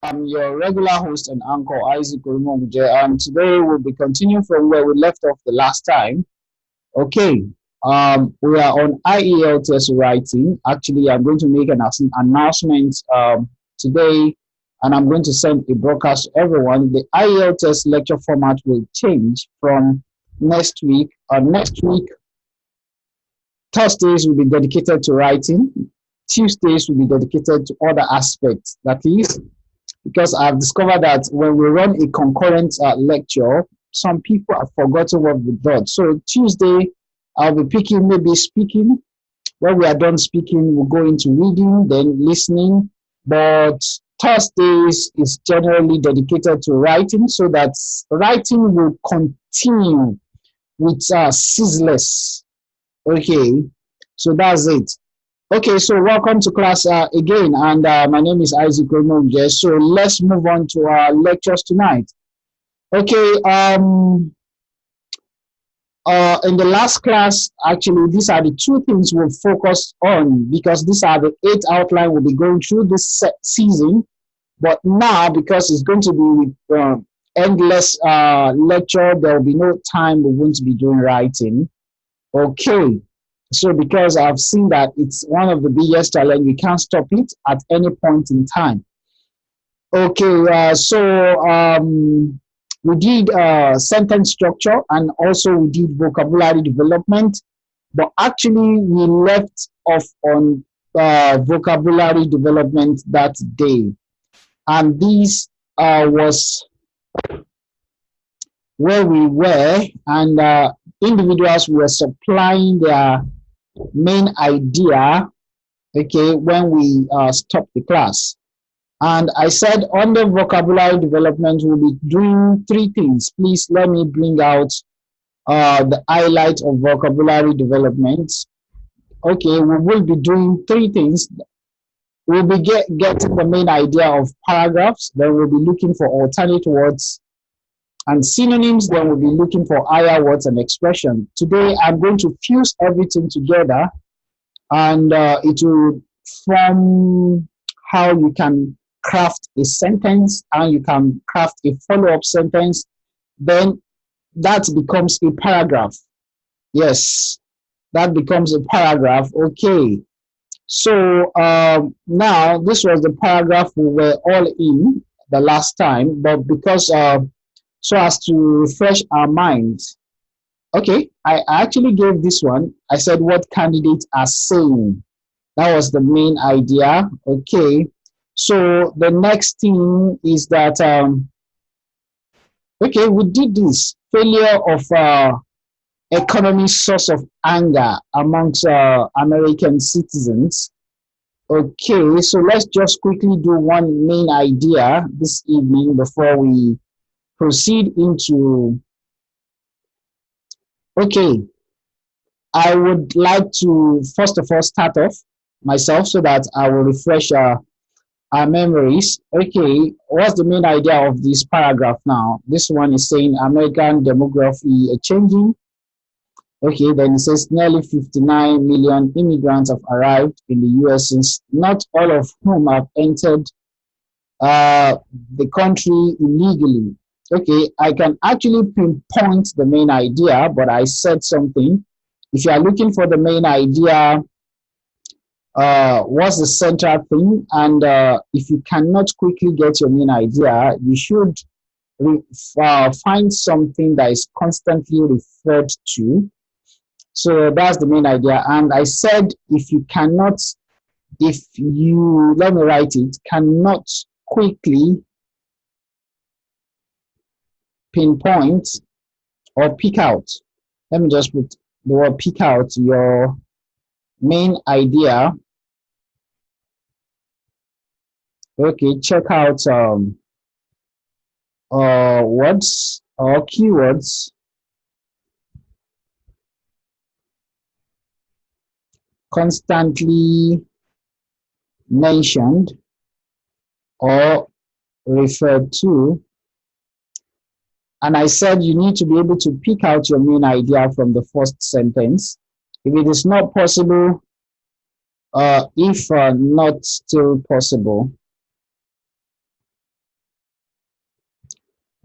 I'm your regular host and anchor, Isaac Orimoguje, and today we'll be continuing from where we left off the last time. Okay, we are on IELTS writing. Actually, I'm going to make an announcement today, and I'm going to send a broadcast to everyone. The IELTS lecture format will change from next week. Next week, Thursdays will be dedicated to writing. Tuesdays will be dedicated to other aspects. That is, because I've discovered that when we run a concurrent lecture, some people have forgotten what we did. So Tuesday, I'll be picking maybe speaking. When we are done speaking, we'll go into reading, then listening. But Thursdays is generally dedicated to writing, so that writing will continue with ceaseless. Okay, so that's it. Okay, so welcome to class again, and my name is Isaac Orimoguje. So let's move on to our lectures tonight. Okay, in the last class, actually, these are the two things we'll focus on because these are the 8 outline we'll be going through this season. But now, because it's going to be with endless lecture, there will be no time we're going to be doing writing. Okay. So because I've seen that it's one of the biggest challenges, we can't stop it at any point in time. Okay, we did sentence structure and also we did vocabulary development, but actually we left off on vocabulary development that day. And this was where we were, and individuals were supplying their main idea, okay, when we stopped the class. And I said under vocabulary development, we'll be doing 3 things. Please let me bring out the highlight of vocabulary development. Okay, we will be doing 3 things. We'll be getting the main idea of paragraphs, then we'll be looking for alternate words and synonyms, then we'll be looking for higher words and expression. Today, I'm going to fuse everything together, and it will form how you can craft a sentence and you can craft a follow-up sentence. Then that becomes a paragraph. Yes, that becomes a paragraph. Okay. So now this was the paragraph we were all in the last time, but because so as to refresh our minds. Okay, I actually gave this one. I said what candidates are saying. That was the main idea. Okay, so the next thing is that, okay, we did this. Failure of economy source of anger amongst American citizens. Okay, so let's just quickly do one main idea this evening before we proceed into. Okay, I would like to first of all start off myself so that I will refresh our memories. Okay, what's the main idea of this paragraph now? This one is saying American demography changing. Okay, then it says nearly 59 million immigrants have arrived in the US, since not all of whom have entered the country illegally. Okay, I can actually pinpoint the main idea, but I said something. If you are looking for the main idea, what's the central thing? And if you cannot quickly get your main idea, you should find something that is constantly referred to. So that's the main idea. And I said, if you, let me write it, cannot quickly pinpoint or pick out. Let me just put the word pick out your main idea. Okay, check out words or keywords constantly mentioned or referred to. And I said you need to be able to pick out your main idea from the first sentence. If it is not possible, if not still possible,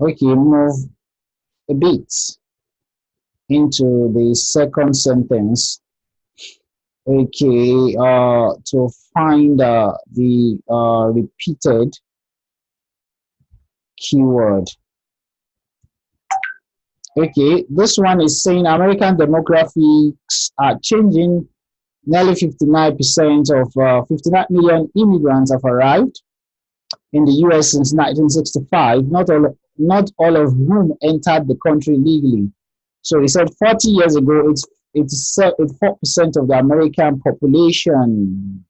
Okay, move a bit into the second sentence. Okay, to find the repeated keyword. Okay, this one is saying American demographics are changing. Nearly 59% of 59 million immigrants have arrived in the US since 1965, not all of whom entered the country legally. So he said 40 years ago, it's 4% of the American population.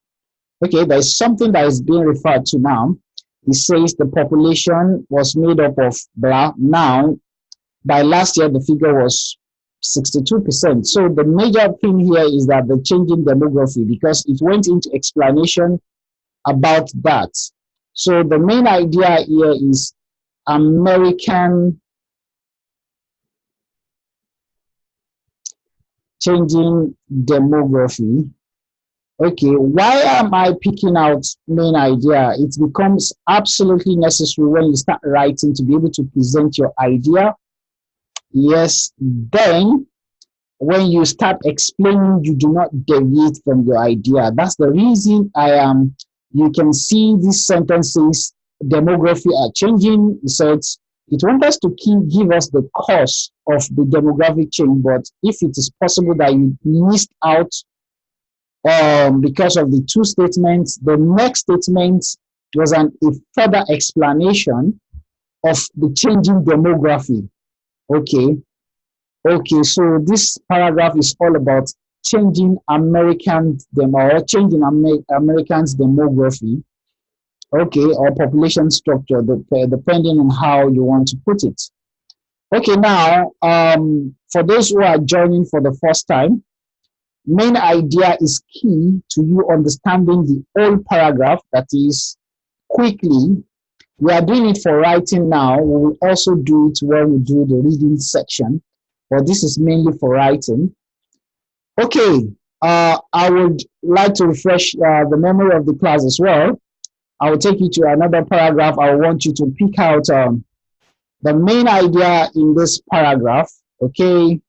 Okay, there's something that is being referred to now. He says the population was made up of blah. Now, by last year, the figure was 62%. So the major thing here is that the changing demography, because it went into explanation about that. So the main idea here is American changing demography. Okay, why am I picking out main idea? It becomes absolutely necessary when you start writing to be able to present your idea. Yes, then when you start explaining, you do not deviate from your idea. That's the reason I am. You can see these sentences, demography are changing. It says it wants us to give us the cause of the demographic change, but if it is possible that you missed out because of the two statements, the next statement was a further explanation of the changing demography. Okay, okay, so this paragraph is all about changing Americans demography, okay, or population structure, depending on how you want to put it. Okay, now for those who are joining for the first time, main idea is key to you understanding the whole paragraph. That is quickly. We are doing it for writing now. We will also do it when we do the reading section, but this is mainly for writing. Okay, I would like to refresh the memory of the class as well. I will take you to another paragraph. I want you to pick out the main idea in this paragraph, okay,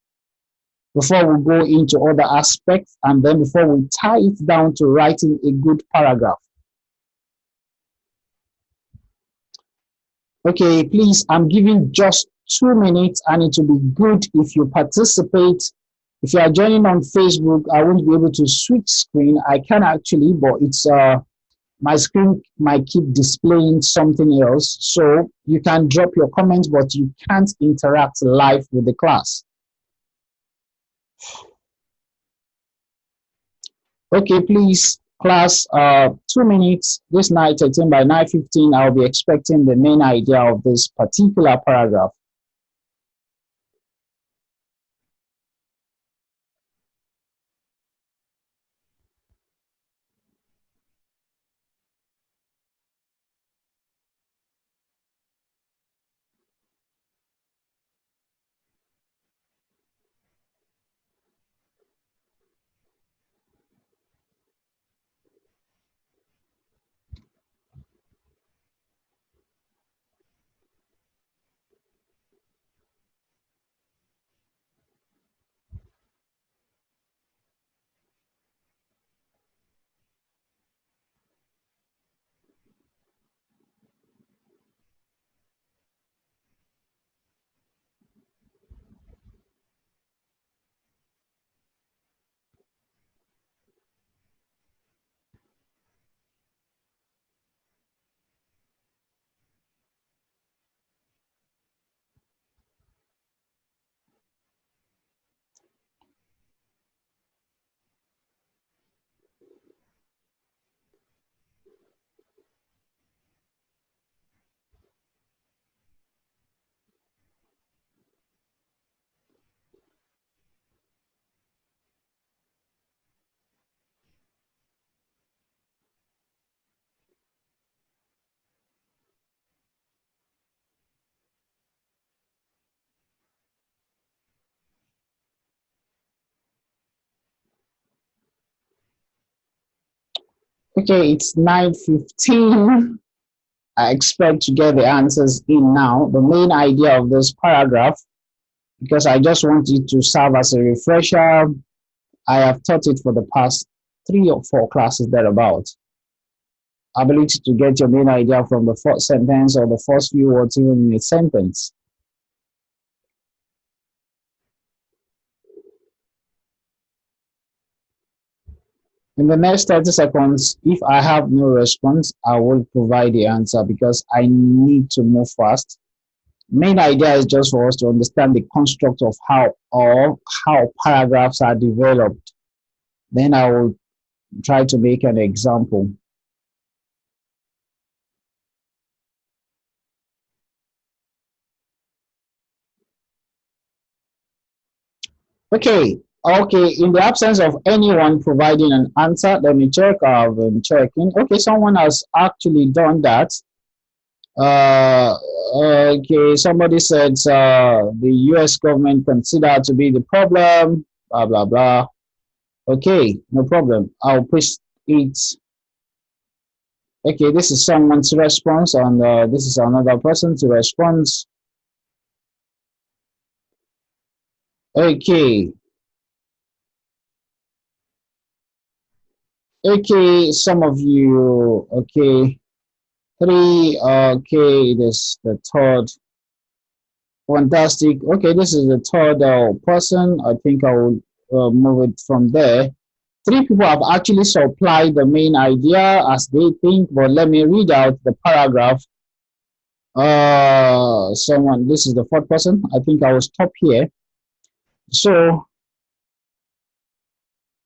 before we go into other aspects and then before we tie it down to writing a good paragraph. Okay, please, I'm giving just 2 minutes and it will be good if you participate. If you are joining on Facebook, I won't be able to switch screen. I can actually, but it's my screen might keep displaying something else. So you can drop your comments, but you can't interact live with the class. Okay, please, class, 2 minutes. This night, 13 by 9:15, I'll be expecting the main idea of this particular paragraph. Okay, it's 9:15. I expect to get the answers in now. The main idea of this paragraph, because I just want it to serve as a refresher. I have taught it for the past 3 or 4 classes thereabout. Ability to get your main idea from the first sentence or the first few words even in a sentence. In the next 30 seconds, if I have no response, I will provide the answer because I need to move fast. Main idea is just for us to understand the construct of how paragraphs are developed. Then I will try to make an example. Okay, in the absence of anyone providing an answer, let me check. I've been checking. Okay, someone has actually done that. Okay, somebody said the US government considered to be the problem, blah, blah, blah. Okay, no problem. I'll push it. Okay, this is someone's response, and this is another person's response. Okay. Okay, some of you, okay. 3, okay, this the third. Fantastic. Okay, this is the third person. I think I will move it from there. 3 people have actually supplied the main idea as they think, but let me read out the paragraph. Someone, this is the 4th person. I think I will stop here. So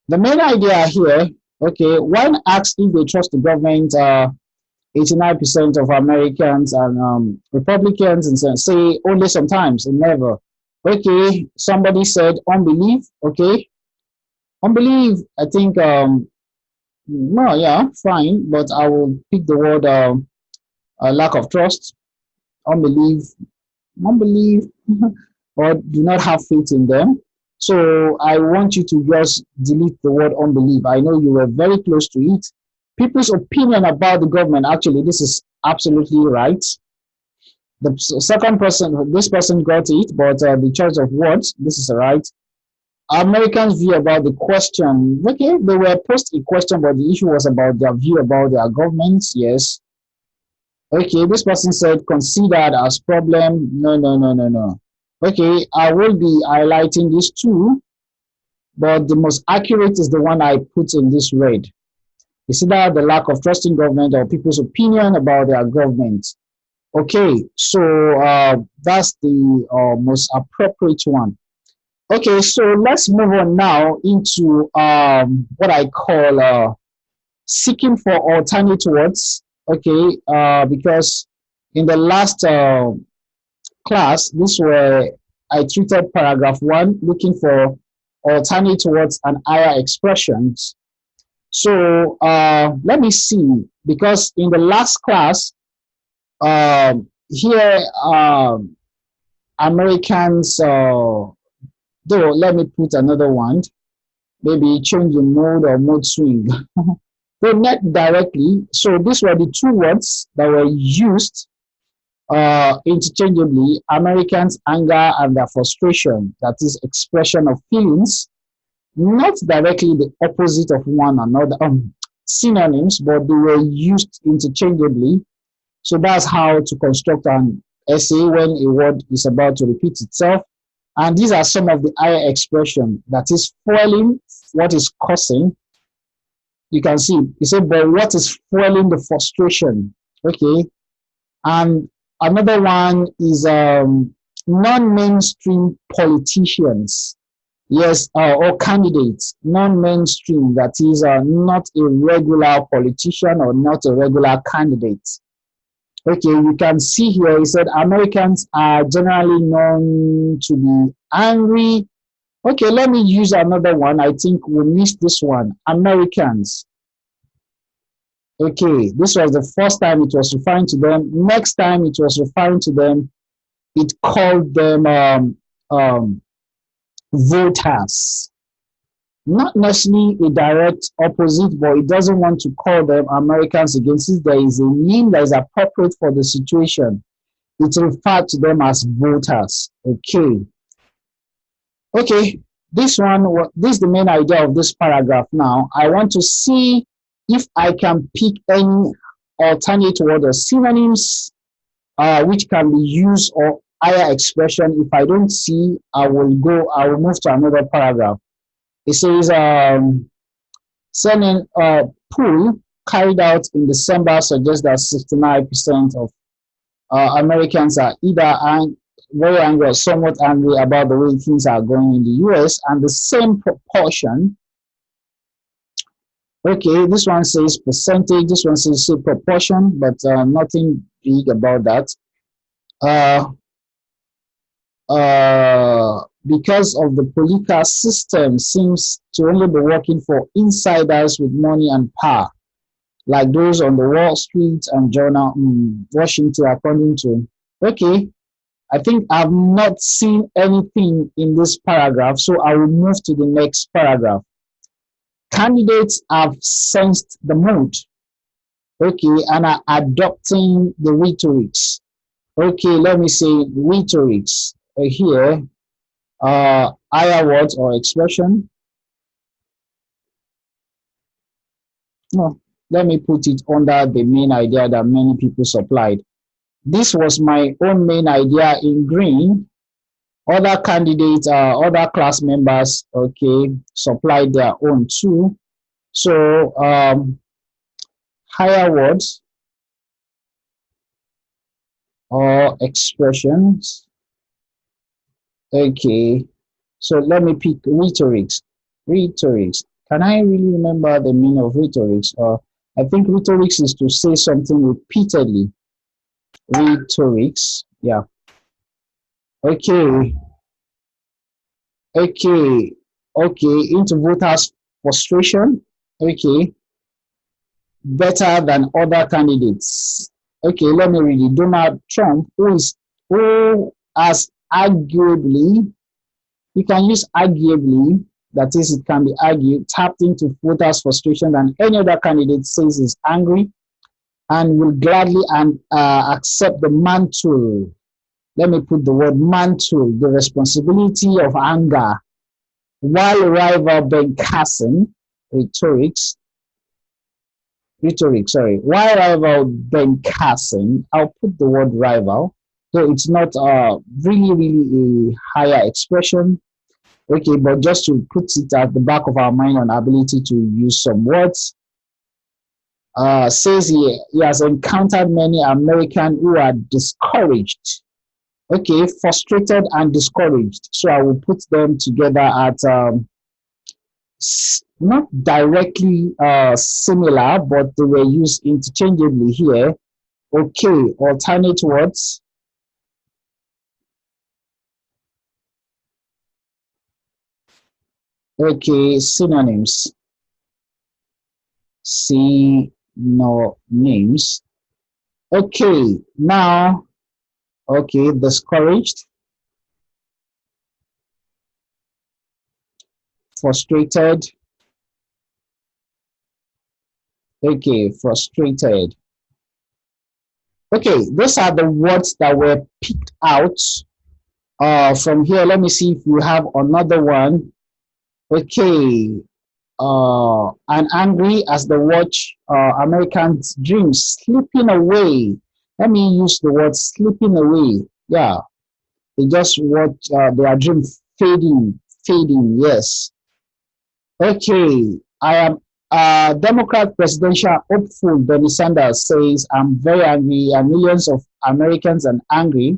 the main idea here, okay, when asked if they trust the government, 89% of Americans and Republicans and say only sometimes and never. Okay, somebody said unbelief. Okay, unbelief. I think no, yeah, fine, but I will pick the word lack of trust, unbelief, or do not have faith in them. So I want you to just delete the word unbelief. I know you were very close to it. People's opinion about the government, actually, this is absolutely right. The second person, this person got it, but the choice of words, this is right. Americans' view about the question, okay, they were posed a question, but the issue was about their view about their governments, yes. Okay, this person said considered as problem, no. Okay, I will be highlighting these 2, but the most accurate is the one I put in this red. It's either the lack of trust in government or people's opinion about their government. Okay, so that's the most appropriate one. Okay, so let's move on now into what I call seeking for alternate words. Okay, because in the last class, this where I treated paragraph 1, looking for alternate words and higher expressions. So let me see, because in the last class, here Americans, though, let me put another one, maybe change the mode or mode swing. But not directly. So these were the 2 words that were used interchangeably: Americans' anger and their frustration, that is expression of feelings, not directly the opposite of one another, synonyms, but they were used interchangeably. So that's how to construct an essay when a word is about to repeat itself. And these are some of the higher expression, that is foiling what is causing. You can see, you say, but what is foiling the frustration? Okay. And another one is non-mainstream politicians. Yes, or candidates, non-mainstream, that is not a regular politician or not a regular candidate. Okay, you can see here, he said Americans are generally known to be angry. Okay, let me use another one. I think we missed this one. Americans. Okay, this was the first time it was referring to them. Next time it was referring to them, it called them voters. not necessarily a direct opposite, but it doesn't want to call them Americans again, since there is a name that is appropriate for the situation. It refers to them as voters. Okay. Okay. This is the main idea of this paragraph now. I want to see if I can pick any alternate word or synonyms which can be used or higher expression. If I don't see, I will move to another paragraph. It says, sending poll carried out in December suggests that 69% of Americans are either very angry or somewhat angry about the way things are going in the US, and the same proportion. Okay, this one says percentage, this one says proportion, but nothing big about that. Because of the political system seems to only be working for insiders with money and power, like those on the Wall Street and Journal Washington, according to. Okay, I think I've not seen anything in this paragraph, so I will move to the next paragraph. Candidates have sensed the mood, okay, and are adopting the rhetorics. Okay, let me say rhetorics here. Higher words or expression. No, let me put it under the main idea that many people supplied. This was my own main idea in green. Other candidates, other class members, okay, supplied their own too. So higher words or expressions. Okay, so let me pick rhetorics. Rhetorics. Can I really remember the meaning of rhetorics? I think rhetorics is to say something repeatedly. Rhetorics, yeah. Okay. Okay. Okay. Into voters' frustration. Okay. Better than other candidates. Okay, let me read it. Donald Trump, who has arguably, you can use arguably, that is, it can be argued, tapped into voters' frustration than any other candidate, says is angry and will gladly accept the mantle. Let me put the word mantle, the responsibility of anger. While rival Ben Carson, while rival Ben Carson, I'll put the word rival, so it's not really a higher expression. Okay, but just to put it at the back of our mind on ability to use some words. Says he has encountered many Americans who are discouraged. Okay, frustrated and discouraged. So I will put them together at not directly similar, but they were used interchangeably here. Okay, alternate words. Okay, synonyms. Synonyms. Okay, now, okay, discouraged, frustrated. Okay, frustrated. Okay, those are the words that were picked out from here. Let me see if we have another one. Okay, and angry as they watch Americans' dreams slipping away. Let me use the word slipping away. Yeah, they just watch their dreams fading. Yes. Okay, I am Democrat presidential hopeful Bernie Sanders says, I'm very angry and millions of Americans are angry.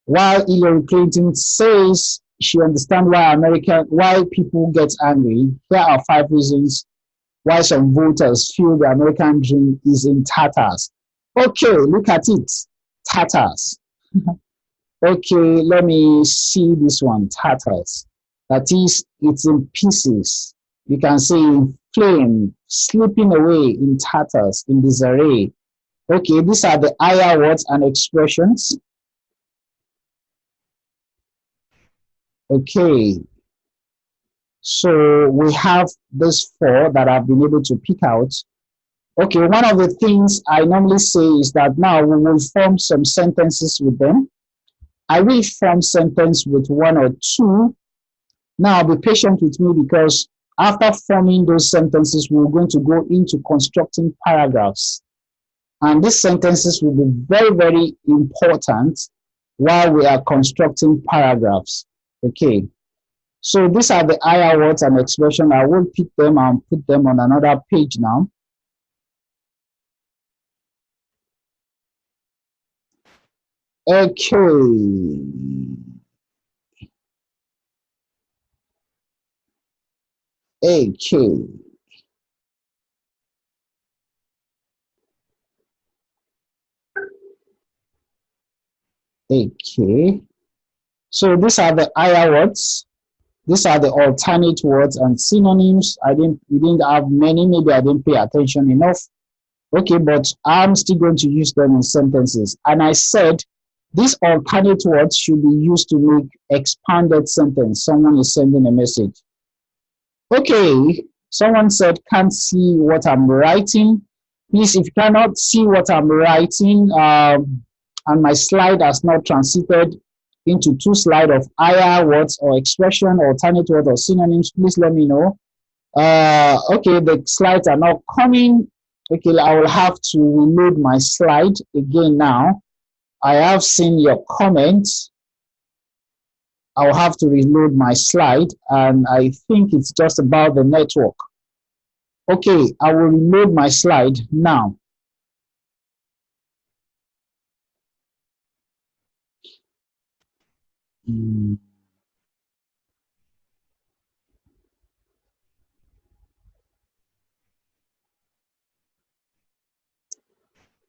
While Hillary Clinton says she understands why people get angry. Here are 5 reasons why some voters feel the American dream is in tatters. Okay, look at it. Tatters. Okay, let me see this one. Tatters. That is, it's in pieces. You can say in flame, slipping away in tatters, in disarray. Okay, these are the higher words and expressions. Okay. So we have these four that I've been able to pick out. Okay, one of the things I normally say is that now we will form some sentences with them. I will form sentence with one or two. Now be patient with me because after forming those sentences, we're going to go into constructing paragraphs. And these sentences will be very, very important while we are constructing paragraphs. Okay. So these are the higher words and expression. I will pick them and put them on another page now. Okay. Okay. Okay. So these are the higher words. These are the alternate words and synonyms. We didn't have many. Maybe I didn't pay attention enough. Okay, but I'm still going to use them in sentences. And I said these alternate words should be used to make expanded sentence. Someone is sending a message. Okay, someone said can't see what I'm writing. Please, if you cannot see what I'm writing, and my slide has not transited into two slides of higher words or expression, alternate word or synonyms, please let me know. Okay, the slides are not coming. Okay, I will have to reload my slide again now. I have seen your comments. I'll have to reload my slide, and I think it's just about the network. Okay, I will reload my slide now.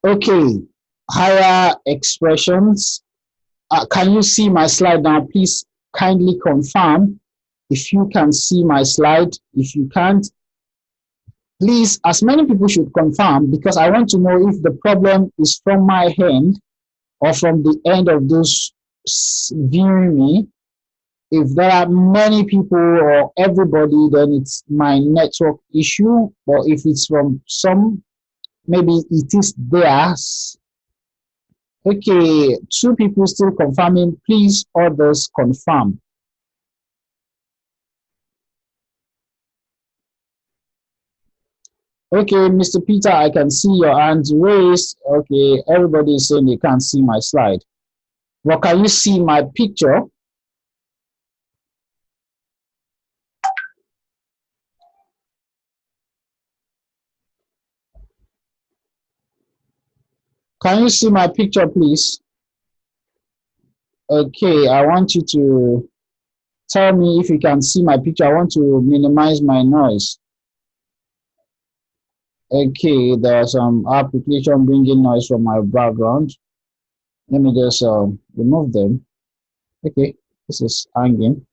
Okay, higher expressions. Can you see my slide now? Please kindly confirm if you can see my slide. If you can't, please, as many people should confirm because I want to know if the problem is from my end or from the end of those viewing me. If there are many people or everybody, then it's my network issue. Or if it's from some, maybe it is theirs. Okay, two people still confirming. Please, others confirm. Okay, Mr. Peter, I can see your hands raised. Okay, everybody is saying they can't see my slide. Well, can you see my picture? Can you see my picture, please? Okay, I want you to tell me if you can see my picture. I want to minimize my noise. Okay, there's some application bringing noise from my background. Let me just remove them. Okay, this is hanging.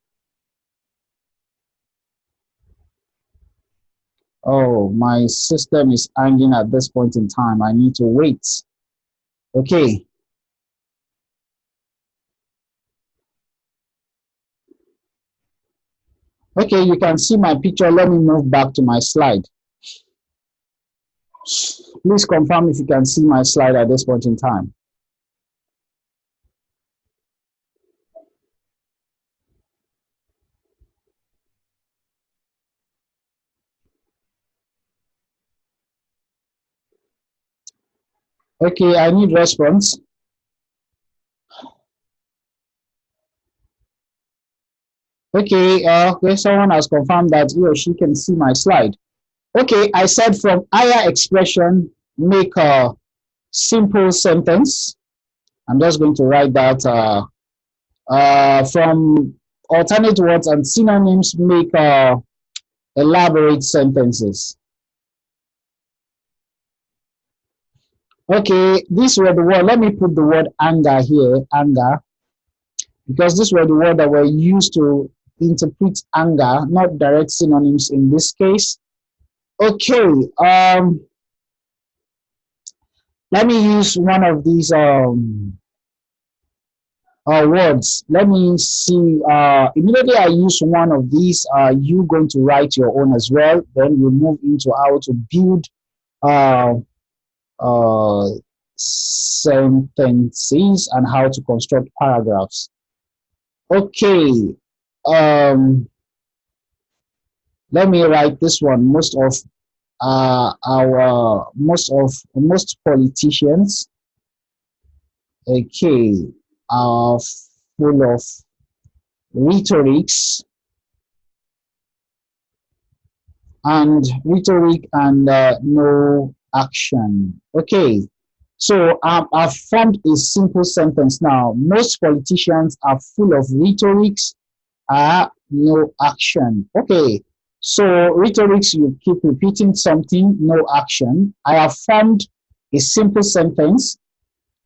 Oh, my system is hanging at this point in time. I need to wait. Okay. Okay, you can see my picture. Let me move back to my slide. Please confirm if you can see my slide at this point in time. Okay, I need response. Okay, okay, someone has confirmed that he or she can see my slide. Okay, I said from higher expression, make a simple sentence. I'm just going to write that from alternate words and synonyms, make elaborate sentences. Okay, this were the word. Let me put the word anger here, anger, because this were the word that were used to interpret anger, not direct synonyms in this case. Okay, let me use one of these words. Let me see. Immediately I use one of these. You going to write your own as well. Then we move into how to build uh, uh, sentences and how to construct paragraphs. Okay. Um, let me write this one. Most politicians, okay, are full of rhetorics and no action. Okay, so I've formed a simple sentence now. Most politicians are full of rhetorics, no action. Okay, so rhetorics, you keep repeating something, no action. I have formed a simple sentence,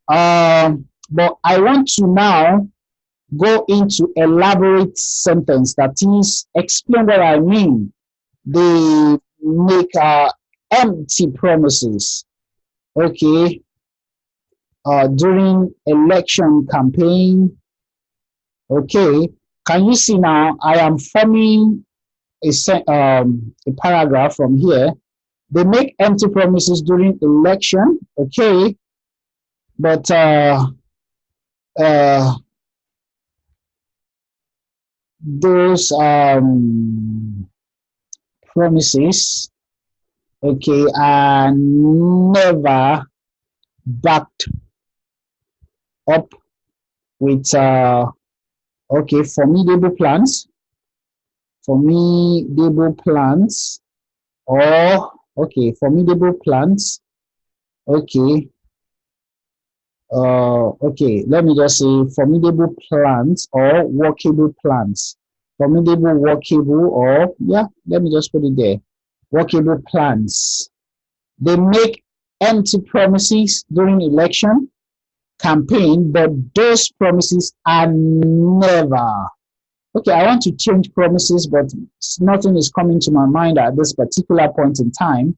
but I want to now go into elaborate sentence, that is, explain what I mean. They make empty promises, okay, during election campaign. Okay, can you see now? I am forming a paragraph from here. They make empty promises during election, okay, but uh, those promises, okay, are never backed up with okay, formidable plans, or okay, formidable plans, okay, okay, let me just say formidable plans or workable plans. Formidable, workable, or yeah, let me just put it there. Workable plans. They make empty promises during election campaign, but those promises are never. Okay, I want to change promises, but nothing is coming to my mind at this particular point in time,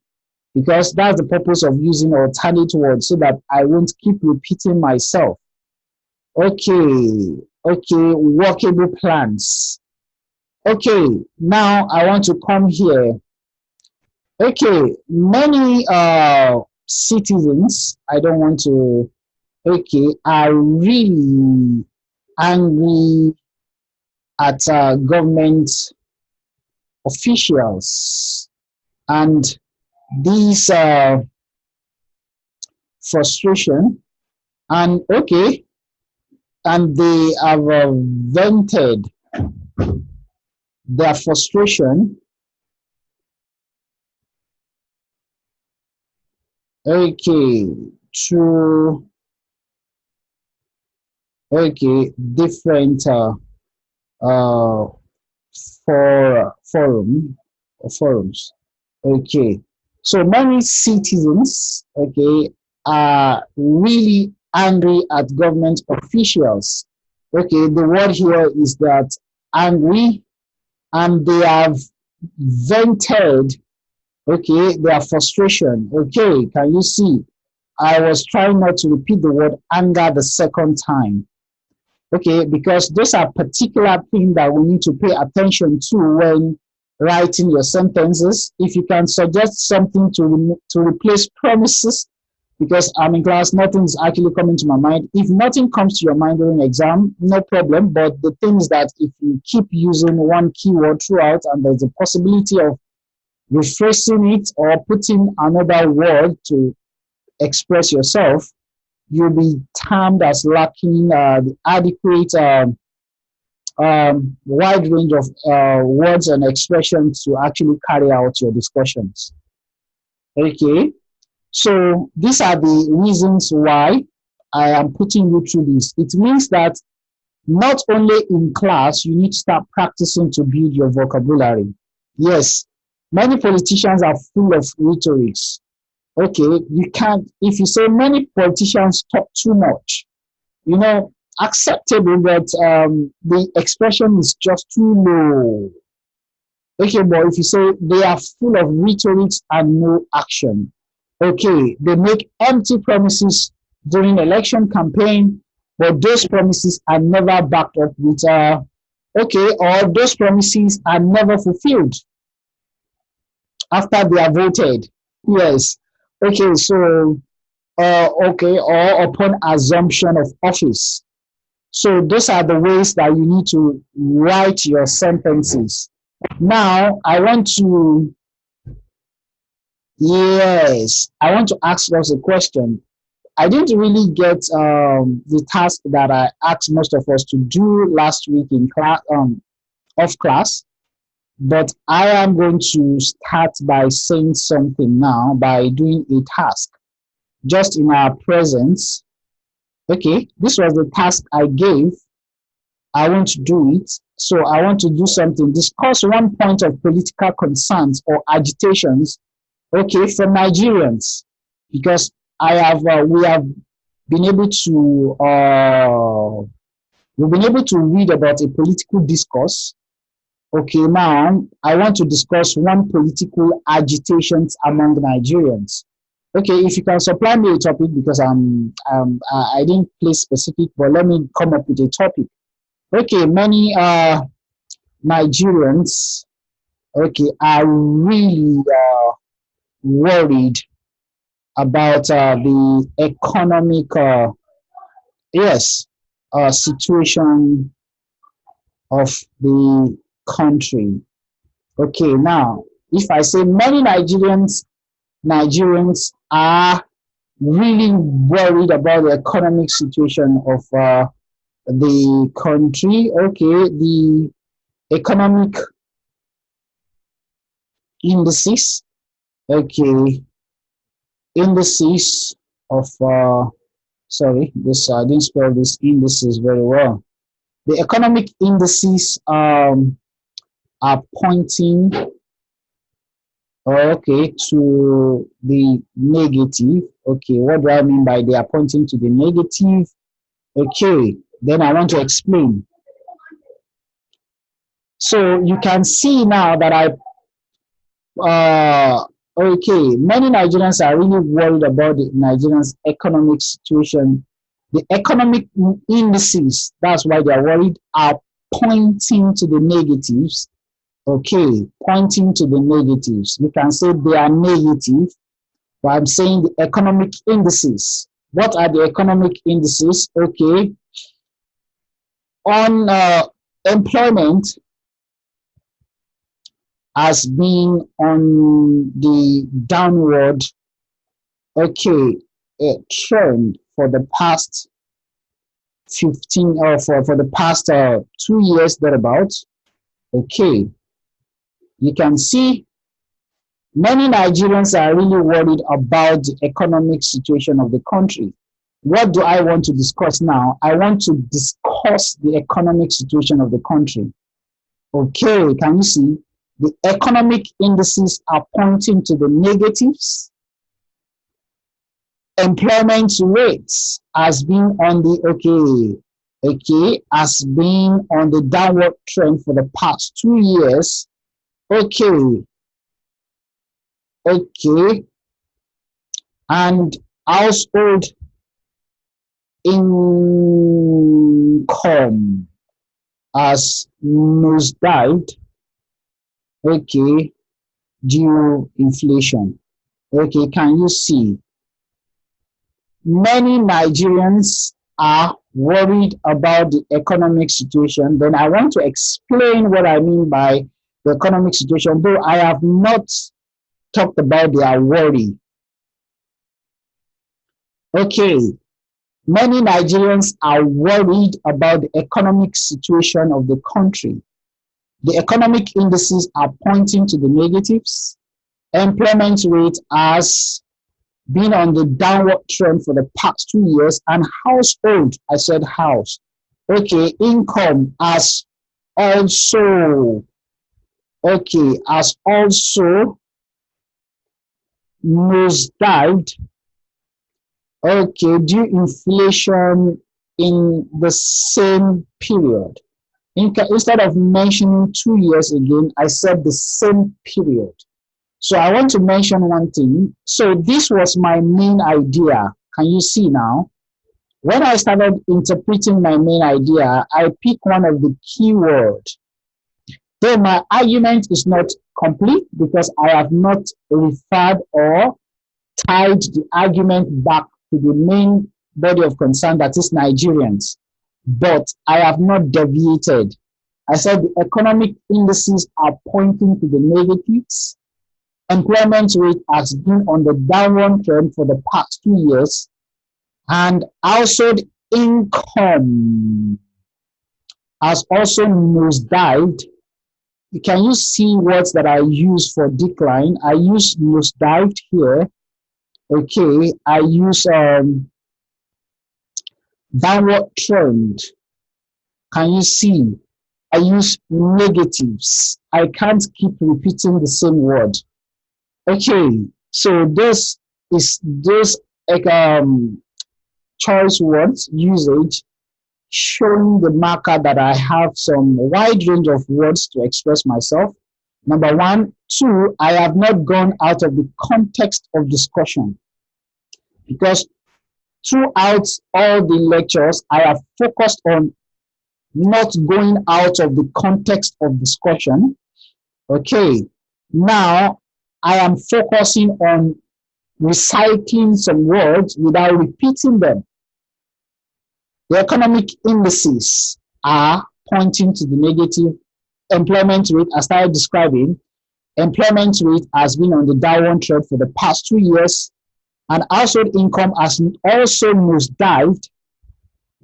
because that's the purpose of using alternate words so that I won't keep repeating myself. Okay, okay, workable plans. Okay, now I want to come here. Okay, many citizens, I don't want to, okay, are really angry at government officials, and these frustration, and okay, and they have vented their frustration, okay, through okay different uh forums. Okay, so many citizens, okay, are really angry at government officials. Okay, the word here is that angry, and they have vented, okay, their frustration. Okay, can you see? I was trying not to repeat the word anger the second time. Okay, because those are particular things that we need to pay attention to when writing your sentences. If you can suggest something to replace promises, because I'm in class, nothing is actually coming to my mind. If nothing comes to your mind during exam, no problem. But the thing is that if you keep using one keyword throughout, and there's a possibility of rephrasing it or putting another word to express yourself, you'll be termed as lacking the adequate wide range of words and expressions to actually carry out your discussions. Okay, so these are the reasons why I am putting you through this. It means that not only in class, you need to start practicing to build your vocabulary. Yes, many politicians are full of rhetorics. Okay, you can't, if you say many politicians talk too much, you know, acceptable, but the expression is just too low. Okay, but if you say they are full of rhetorics and no action, okay, they make empty promises during election campaign, but those promises are never backed up with, okay, or those promises are never fulfilled after they are voted. Yes. Okay, so, okay, or upon assumption of office. So those are the ways that you need to write your sentences. Now, yes, I want to ask us a question. I didn't really get the task that I asked most of us to do last week in class, off class, but I am going to start by saying something now by doing a task just in our presence. Okay, this was the task I gave. I want to do it. So I want to do something. Discuss one point of political concerns or agitations, okay, for Nigerians, because we have been able to we've been able to read about a political discourse. Okay, now I want to discuss one political agitations among Nigerians. Okay, if you can supply me a topic, because I didn't place specific, but let me come up with a topic. Okay, many Nigerians, okay, are really worried about the economic, yes, situation of the country. Okay, now if I say many Nigerians are really worried about the economic situation of the country. Okay, the economic indices. Okay, indices of sorry, this I didn't spell this indices very well. The economic indices are pointing, okay, to the negative. Okay, what do I mean by they are pointing to the negative? Okay, then I want to explain. So you can see now that okay, many Nigerians are really worried about the Nigerians' economic situation. The economic indices, that's why they are worried, are pointing to the negatives. Okay, pointing to the negatives. You can say they are negative, but I'm saying the economic indices. What are the economic indices? Okay, on employment has been on the downward, okay, trend for the past 15 or for the past 2 years thereabouts. Okay, you can see many Nigerians are really worried about the economic situation of the country. What do I want to discuss now? I want to discuss the economic situation of the country. Okay, can you see? The economic indices are pointing to the negatives. Employment rates has been on the has been on the downward trend for the past 2 years. Okay, and household income has nosedived. Okay, due inflation. Okay, can you see? Many Nigerians are worried about the economic situation. Then I want to explain what I mean by the economic situation, though I have not talked about their worry. Okay, many Nigerians are worried about the economic situation of the country. The economic indices are pointing to the negatives. Employment rate has been on the downward trend for the past 2 years, and household, I said house, okay, income has also, okay, has also nosedived, okay, due inflation in the same period. Instead of mentioning 2 years again, I said the same period. So I want to mention one thing. So this was my main idea. Can you see now? When I started interpreting my main idea, I pick one of the keywords. Though my argument is not complete because I have not referred or tied the argument back to the main body of concern, that is Nigerians. But I have not deviated. I said the economic indices are pointing to the negatives. Employment rate has been on the downward trend for the past 2 years, and household income has also nosedived. Can you see words that I use for decline? I use nosedived here. Okay, I use downward trend. Can you see? I use negatives. I can't keep repeating the same word. Okay, so this is this choice words usage showing the marker that I have some wide range of words to express myself. Number one. Two, I have not gone out of the context of discussion, because throughout all the lectures, I have focused on not going out of the context of discussion. Okay, now I am focusing on recycling some words without repeating them. The economic indices are pointing to the negative. Employment rate, I started describing, employment rate has been on the downward trend for the past 2 years, and household income has also nosedived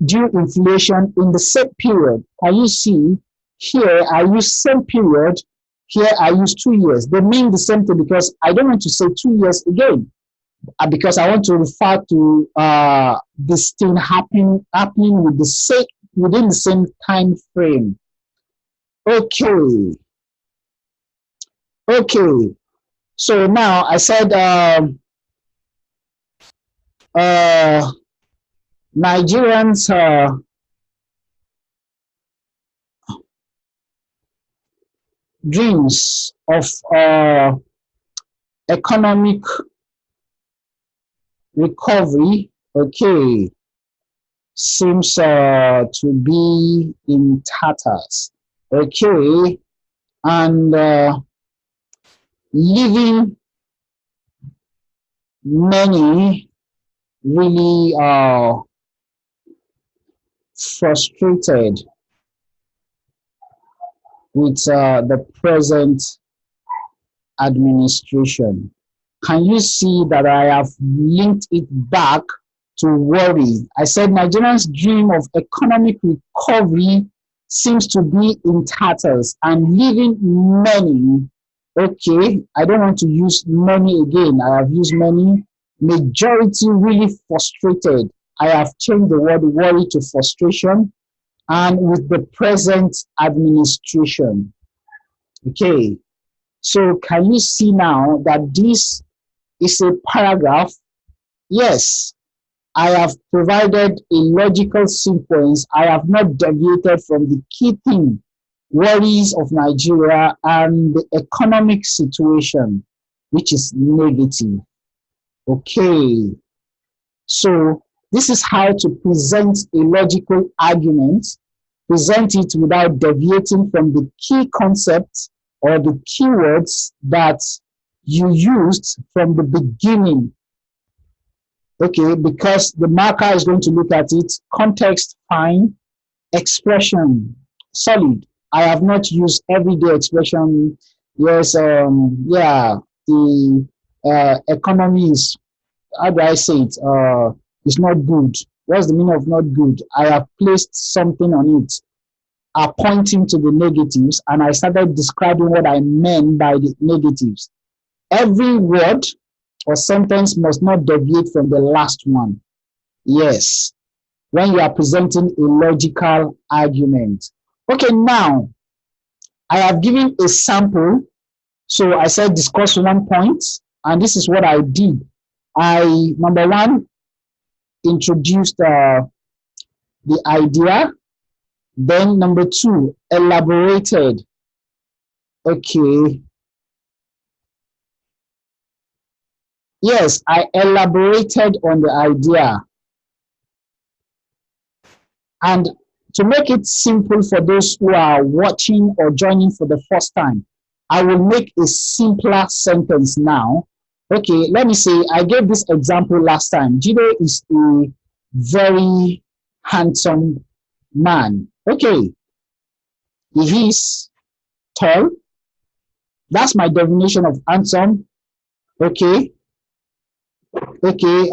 due to inflation in the same period. Can you see here? I use same period. Here I use 2 years. They mean the same thing because I don't want to say 2 years again, because I want to refer to this thing happening with the same within the same time frame. Okay. Okay. So now I said Nigerians dreams of economic recovery, okay, seems to be in tatters, okay, and leaving many really frustrated with the present administration. Can you see that I have linked it back to worry? I said Nigerians' dream of economic recovery seems to be in tatters and leaving many. Okay, I don't want to use many again. I have used many. Majority really frustrated. I have changed the word worry to frustration, and with the present administration. Okay, so can you see now that this is a paragraph? Yes, I have provided a logical sequence. I have not deviated from the key thing, worries of Nigeria and the economic situation, which is negative. Okay, so this is how to present a logical argument, present it without deviating from the key concepts or the keywords that you used from the beginning. Okay, because the marker is going to look at it, context, fine, expression, solid. I have not used everyday expression. Yes, yeah, the economy is, how do I say it? It's not good. What's the meaning of not good? I have placed something on it, pointing to the negatives, and I started describing what I meant by the negatives. Every word or sentence must not deviate from the last one. Yes, when you are presenting a logical argument. Okay, now I have given a sample. So I said discuss one point, and this is what I did. Number one, introduced the idea. Then number two, elaborated. Okay. Yes, I elaborated on the idea. And to make it simple for those who are watching or joining for the first time, I will make a simpler sentence now. Okay, let me say, I gave this example last time. Jide is a very handsome man. Okay, he is tall. That's my definition of handsome. Okay, okay.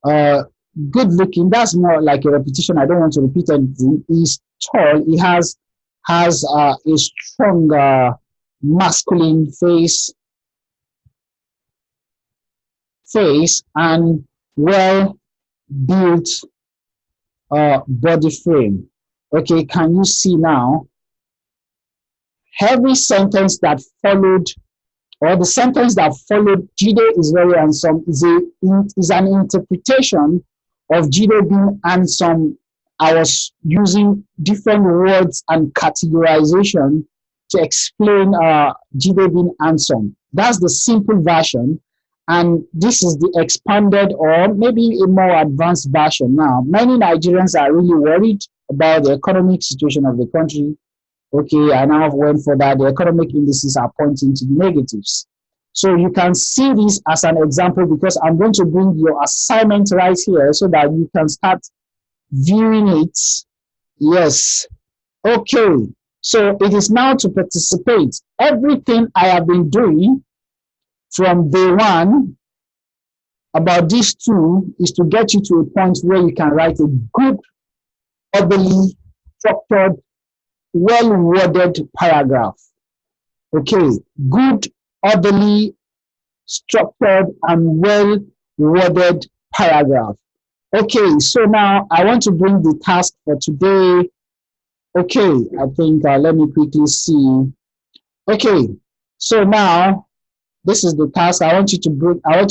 Uh, Good looking. That's more like a repetition. I don't want to repeat anything. He's tall. He has a strong masculine face and well built body frame. Okay, can you see now? Every sentence that followed, or the sentence that followed, Jide is very handsome, is an interpretation of Jide being handsome. I was using different words and categorization to explain Jide being handsome. That's the simple version. And this is the expanded or maybe a more advanced version. Now, many Nigerians are really worried about the economic situation of the country. Okay, I now went for that. The economic indices are pointing to the negatives. So you can see this as an example because I'm going to bring your assignment right here so that you can start viewing it. Yes. Okay. So it is now to participate. Everything I have been doing from day one about these two is to get you to a point where you can write a good, orderly, structured, well-worded paragraph. Okay, good, orderly, structured, and well-worded paragraph. Okay, so now I want to bring the task for today. Okay, I think let me quickly see. Okay, so now this is the task. I want to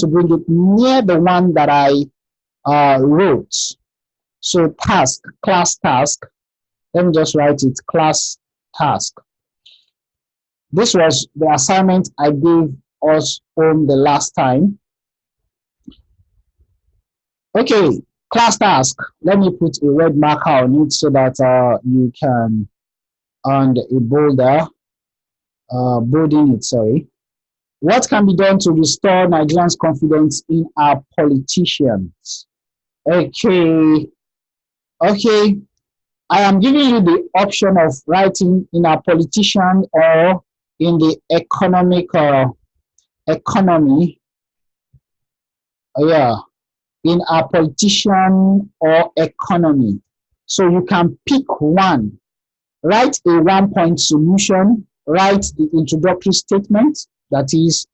bring it near the one that I wrote. So task, class task. Let me just write it, class task. This was the assignment I gave us home the last time. Okay, class task. Let me put a red marker on it so that you can, and a bolding it, sorry. What can be done to restore Nigerians' confidence in our politicians? Okay, okay. I am giving you the option of writing in a politician or in the economy. Yeah, in a politician or economy. So you can pick one. Write a one-point solution. Write the introductory statement. That is,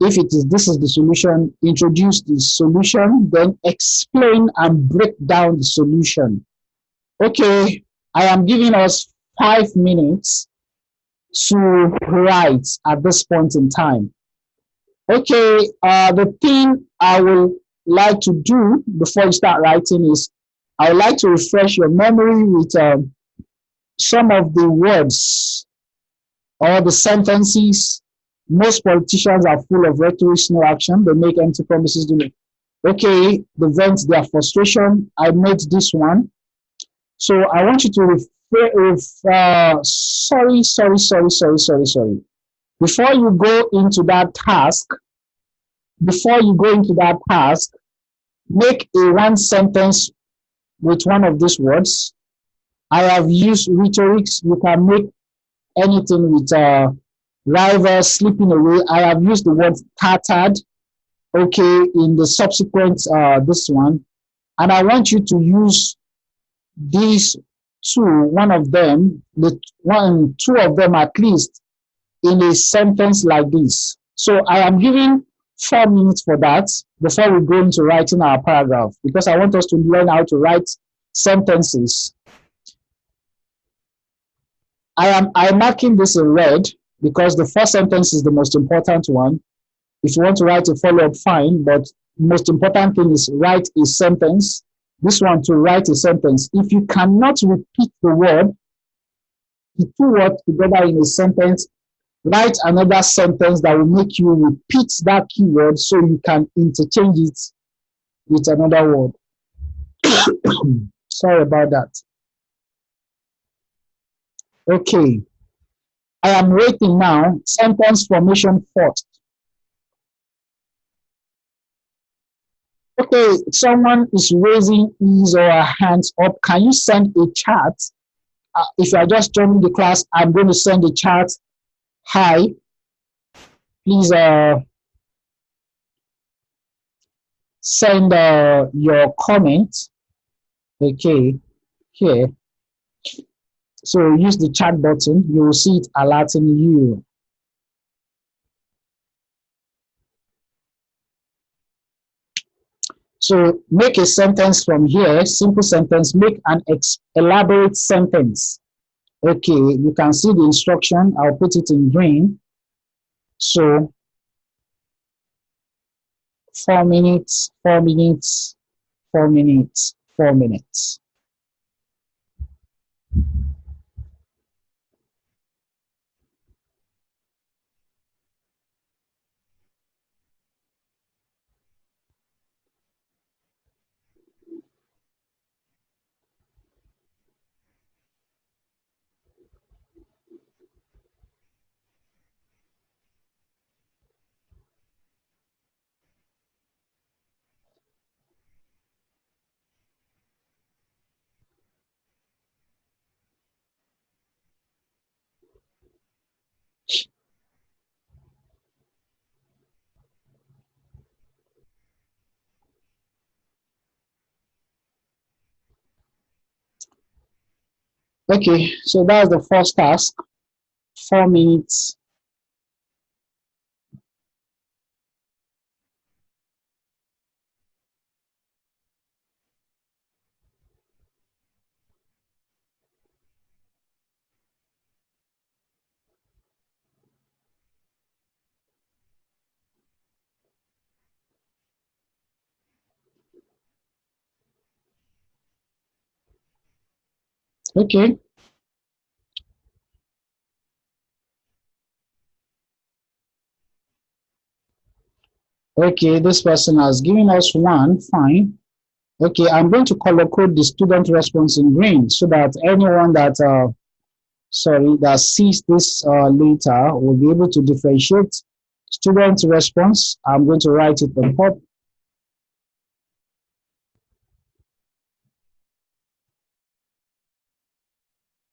if it is this is the solution, introduce the solution, then explain and break down the solution. Okay, I am giving us 5 minutes to write at this point in time. Okay, the thing I would like to do before you start writing is I would like to refresh your memory with some of the words or the sentences. Most politicians are full of rhetoric, no action. They make empty promises. Okay, they vent their frustration. I made this one. So I want you to sorry. Before you go into that task, make a one sentence with one of these words. I have used rhetorics. You can make anything with rival, slipping away. I have used the word tattered, okay, in the subsequent, this one. And I want you to use these two, two of them at least, in a sentence like this. So I am giving 4 minutes for that before we go into writing our paragraph, because I want us to learn how to write sentences. I'm marking this in red because the first sentence is the most important one. If you want to write a follow-up, fine, but the most important thing is write a sentence. This one, to write a sentence. If you cannot repeat the word, the two words together in a sentence, write another sentence that will make you repeat that keyword so you can interchange it with another word. Sorry about that. Okay, I am waiting now. Sentence formation first. Okay, someone is raising his or her hands up. Can you send a chat? If you are just joining the class, I'm going to send a chat. Hi, please send your comment. Okay, here. So use the chat button. You will see it alerting you. So make a sentence from here, simple sentence, make an elaborate sentence. Okay, you can see the instruction. I'll put it in green. So 4 minutes, 4 minutes, 4 minutes, 4 minutes. Okay, so that's the first task. 4 minutes. Okay. Okay, this person has given us one. Fine. Okay, I'm going to color code the student response in green so that anyone that that sees this later will be able to differentiate student response. I'm going to write it on top.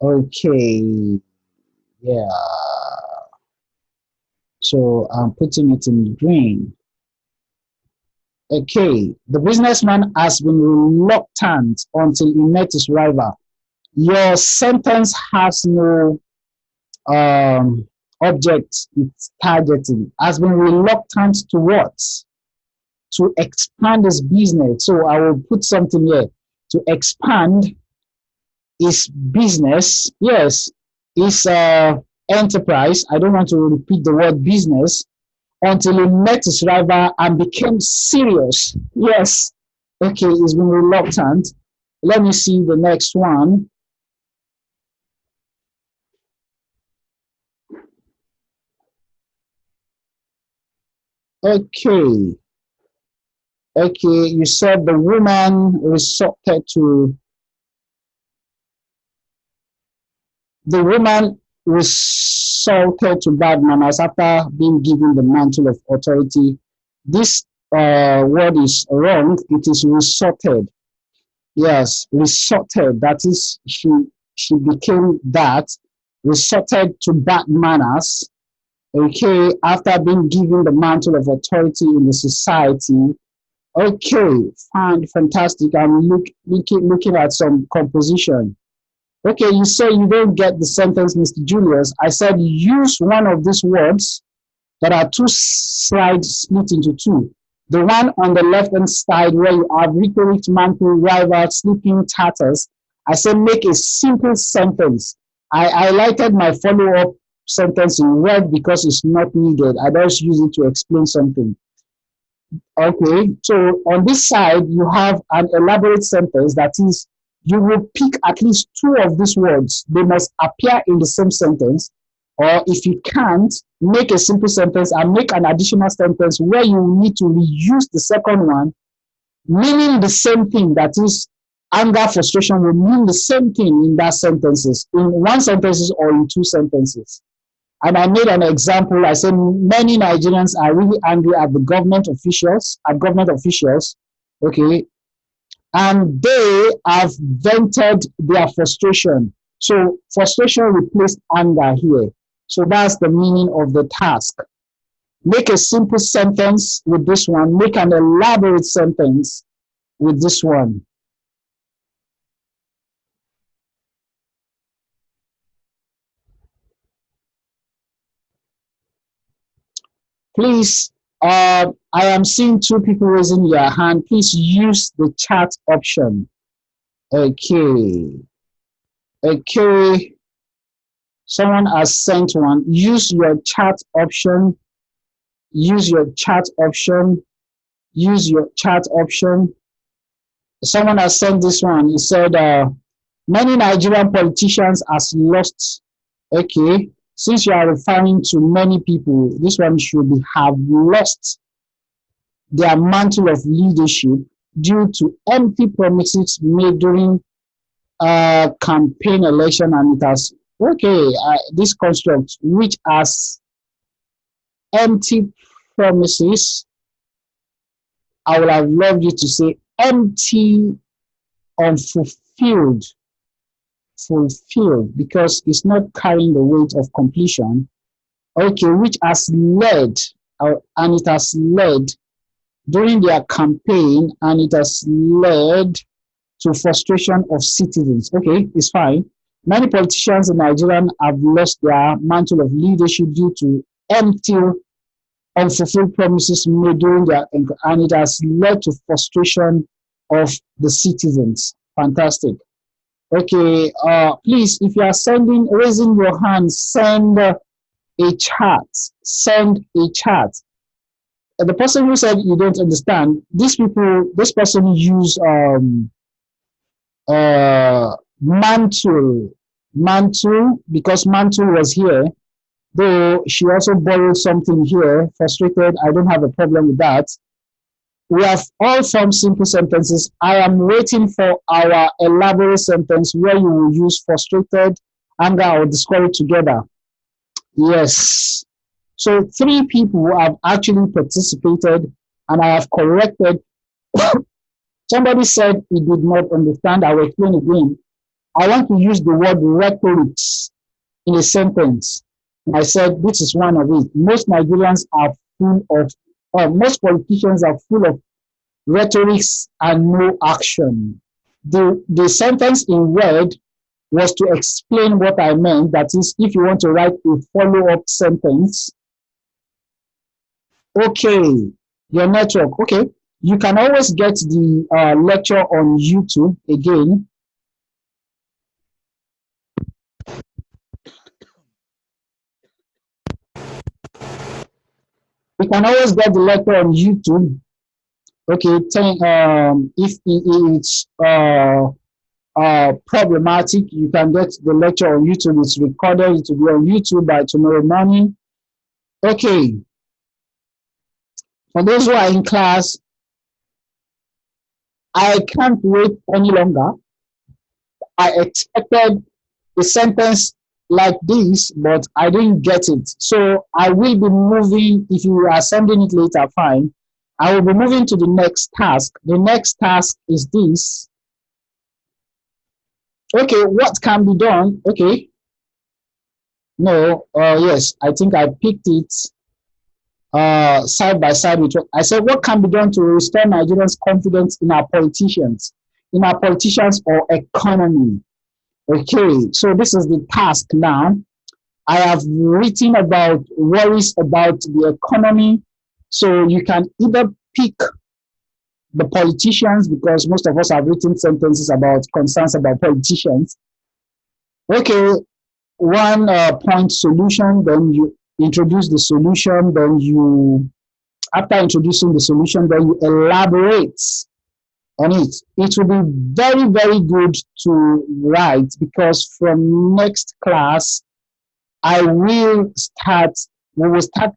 Okay, yeah. So I'm putting it in green. Okay, the businessman has been reluctant until he met his rival. Your sentence has no object it's targeting. Has been reluctant to what? To expand his business. So I will put something here. To expand his business. Yes, his enterprise. I don't want to repeat the word business until he met his rival and became serious. Yes. Okay, he's been reluctant. Let me see the next one. Okay. Okay, you said the woman resorted to bad manners after being given the mantle of authority. This word is wrong. It is resorted. Yes, resorted. That is, she became that, resorted to bad manners. Okay, after being given the mantle of authority in the society. Okay, fine, fantastic. I'm looking at some composition. Okay, you say you don't get the sentence, Mr. Julius. I said use one of these words that are two slides split into two. The one on the left-hand side where you have rhetoric, mantle, rival, sleeping tatters. I said make a simple sentence. I highlighted my follow-up sentence in red because it's not needed. I just use it to explain something. Okay, so on this side, you have an elaborate sentence that is, you will pick at least two of these words. They must appear in the same sentence. Or if you can't, make a simple sentence and make an additional sentence where you need to reuse the second one, meaning the same thing. That is, anger, frustration will mean the same thing in that sentences, in one sentences or in two sentences. And I made an example. I said many Nigerians are really angry at the government officials, okay, and they have vented their frustration. So frustration replaced anger here. So that's the meaning of the task. Make a simple sentence with this one. Make an elaborate sentence with this one. Please, I am seeing two people raising their hand. Please use the chat option. Okay. Okay. Someone has sent one. Use your chat option. Use your chat option. Use your chat option. Someone has sent this one. He said, many Nigerian politicians has lost. Okay. Since you are referring to many people, this one should be have lost their mantle of leadership due to empty promises made during campaign election, and it has this construct which has empty promises. I would have loved you to say empty, unfulfilled, fulfilled, because it's not carrying the weight of completion. Okay, which has led, and it has led during their campaign, and it has led to frustration of citizens. Okay, it's fine. Many politicians in Nigeria have lost their mantle of leadership due to empty, unfulfilled promises made during their, and it has led to frustration of the citizens. Fantastic. Okay, please, if you are raising your hand, send a chat. Send a chat. The person who said you don't understand, this person use mantle, because mantle was here. Though she also borrowed something here. Frustrated, I don't have a problem with that. We have all formed simple sentences. I am waiting for our elaborate sentence where you will use frustrated, anger, or discouraged together. Yes. So 3 people have actually participated, and I have corrected. Somebody said he did not understand. I will explain again. I want to use the word rhetorics in a sentence. I said this is one of it. Most Nigerians are full of, most politicians are full of rhetorics and no action. The sentence in word was to explain what I meant. That is, if you want to write a follow-up sentence, okay, your network, okay, you can always get the lecture on YouTube again. You can always get the lecture on YouTube. Okay, if it's problematic, you can get the lecture on YouTube. It's recorded. It will be on YouTube by tomorrow morning. Okay. For those who are in class, I can't wait any longer. I expected a sentence like this, but I didn't get it. So I will be moving. If you are sending it later, fine. I will be moving to the next task. The next task is this. Okay, what can be done? Okay. No, yes, I think I picked it side by side with what I said. What can be done to restore Nigerians' confidence in our politicians or economy? Okay, so this is the task now. I have written about worries about the economy. So you can either pick the politicians, because most of us have written sentences about concerns about politicians. Okay, one point solution, then you introduce the solution, then you, after introducing the solution, then you elaborate on it. It will be very, very good to write, because from next class, we will start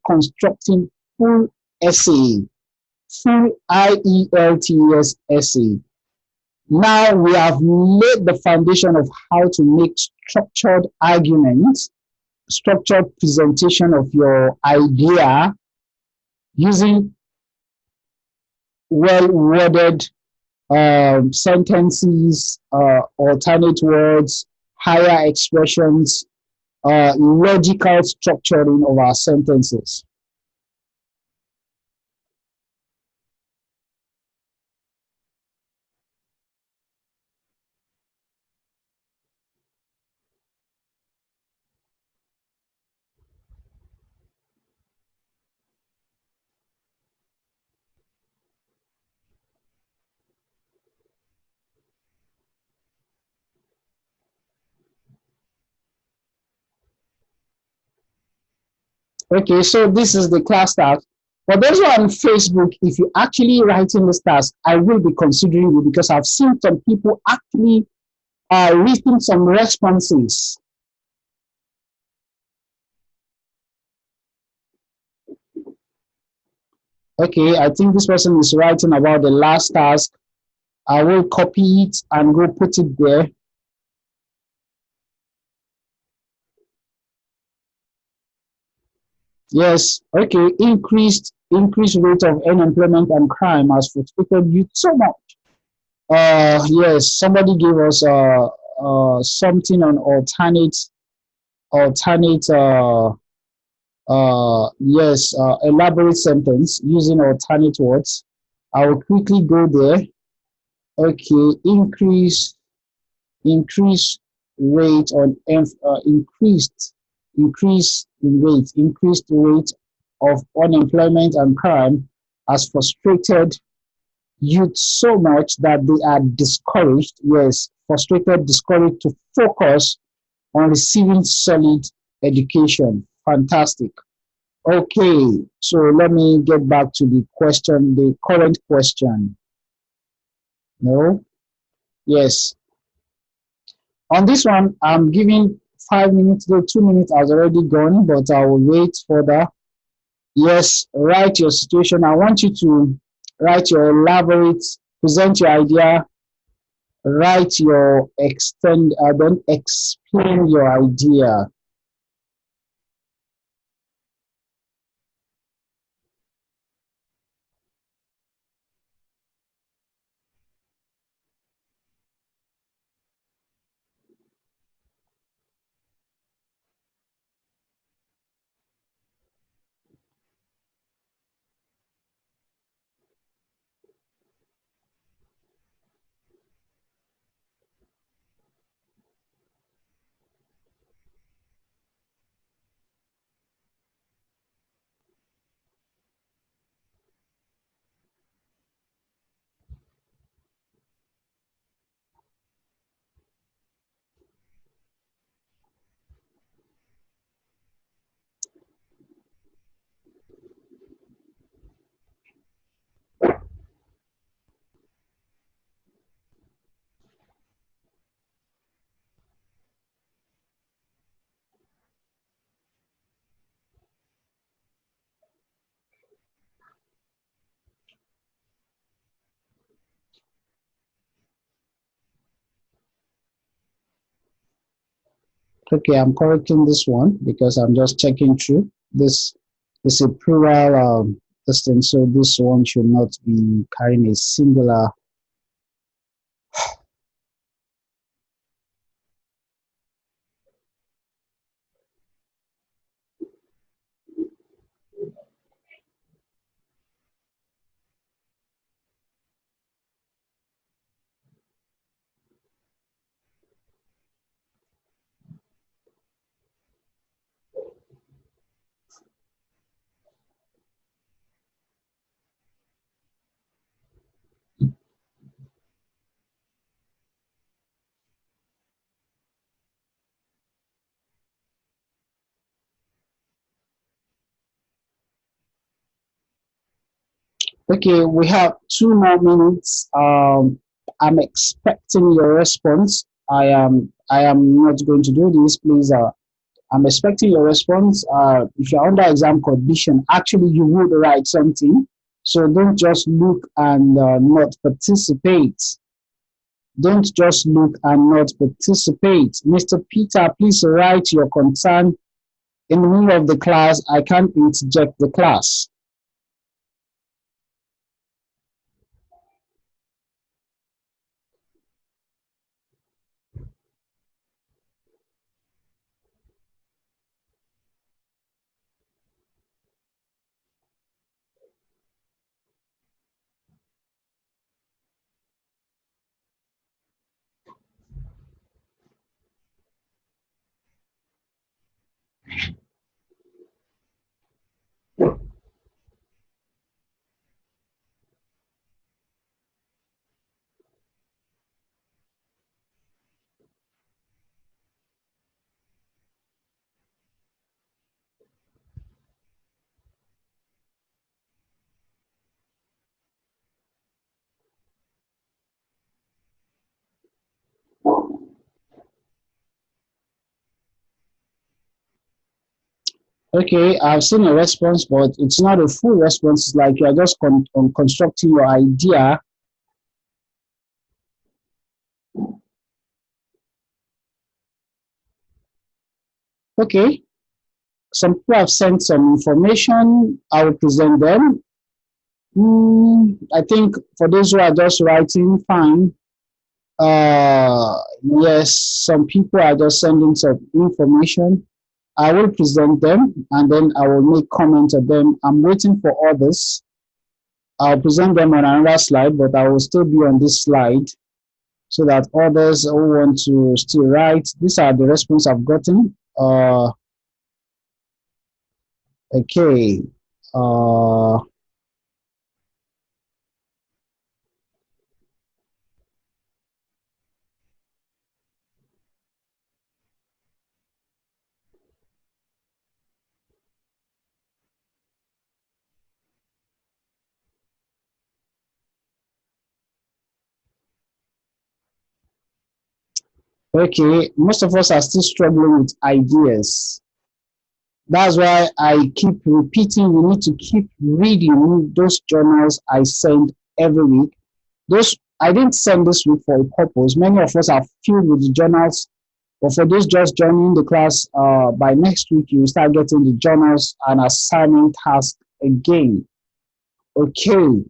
constructing full essay, full IELTS essay. Now we have laid the foundation of how to make structured arguments, structured presentation of your idea using well worded sentences, alternate words, higher expressions, logical structuring of our sentences. Okay, so this is the class task. For those who are on Facebook, if you're actually writing this task, I will be considering you because I've seen some people actually written some responses. Okay, I think this person is writing about the last task. I will copy it and go put it there. Yes, okay, increased rate of unemployment and crime has frustrated youth so much. Yes, somebody gave us something on alternate yes, elaborate sentence using alternate words. I will quickly go there. Okay, increase rate on increased rate of unemployment and crime has frustrated youth so much that they are discouraged, yes, frustrated, discouraged to focus on receiving solid education. Fantastic. Okay, so let me get back to the question, the current question. No? Yes. On this one, I'm giving 5 minutes, though 2 minutes has already gone, but I will wait further. Yes, write your situation. I want you to write your elaborate, present your idea, write your extend, then explain your idea. Okay, I'm correcting this one because I'm just checking through. This is a plural this thing, so this one should not be carrying a singular. Okay, we have 2 more minutes. I'm expecting your response. I am not going to do this, please. I'm expecting your response. If you're under exam condition, actually you would write something. So don't just look and not participate. Don't just look and not participate. Mr. Peter, please write your concern in the middle of the class. I can't interject the class. Okay, I've seen a response, but it's not a full response. It's like you're just constructing your idea. Okay, some people have sent some information. I will present them. I think for those who are just writing, fine. Yes, some people are just sending some information. I will present them and then I will make comment on them. I'm waiting for others. I'll present them on another slide, but I will still be on this slide so that others who want to still write. These are the response I've gotten. Okay. Okay, most of us are still struggling with ideas. That's why I keep repeating, you need to keep reading those journals I send every week. Those I didn't send this week for a purpose. Many of us are filled with the journals, but for those just joining the class, by next week you will start getting the journals and assigning tasks again. Okay,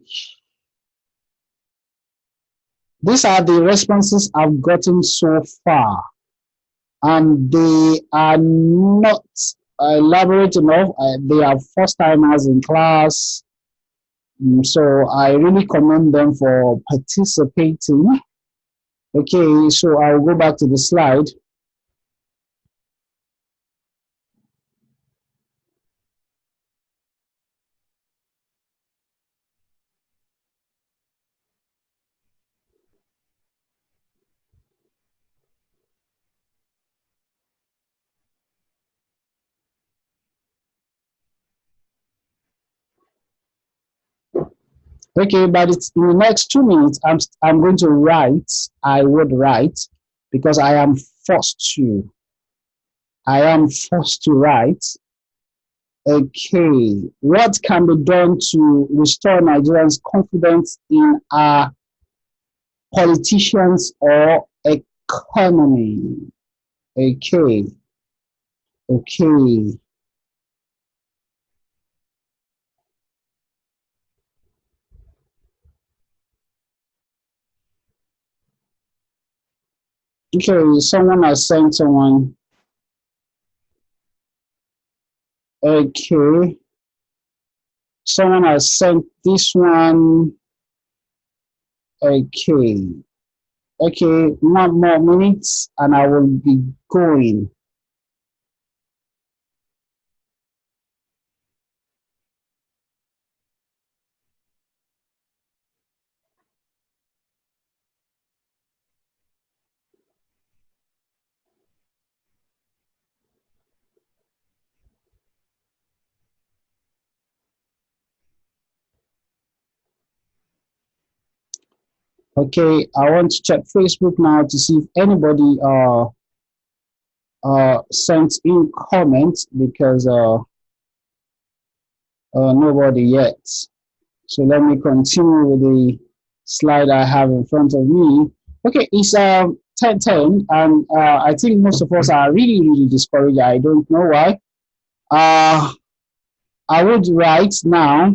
these are the responses I've gotten so far, and they are not elaborate enough. They are first timers in class. So I really commend them for participating. Okay, so I'll go back to the slide. Okay, but it's in the next 2 minutes. I'm going to write. I would write because I am forced to. I am forced to write. Okay, what can be done to restore Nigerians' confidence in our politicians or economy? Okay, okay, okay. Someone has sent someone. Okay, someone has sent this one. Okay, okay. 1 more minute, and I will be going. Okay, I want to check Facebook now to see if anybody sent in comments because nobody yet. So let me continue with the slide I have in front of me. Okay, it's 10:10, and I think most of us are really discouraged. I don't know why. Uh, I would write now,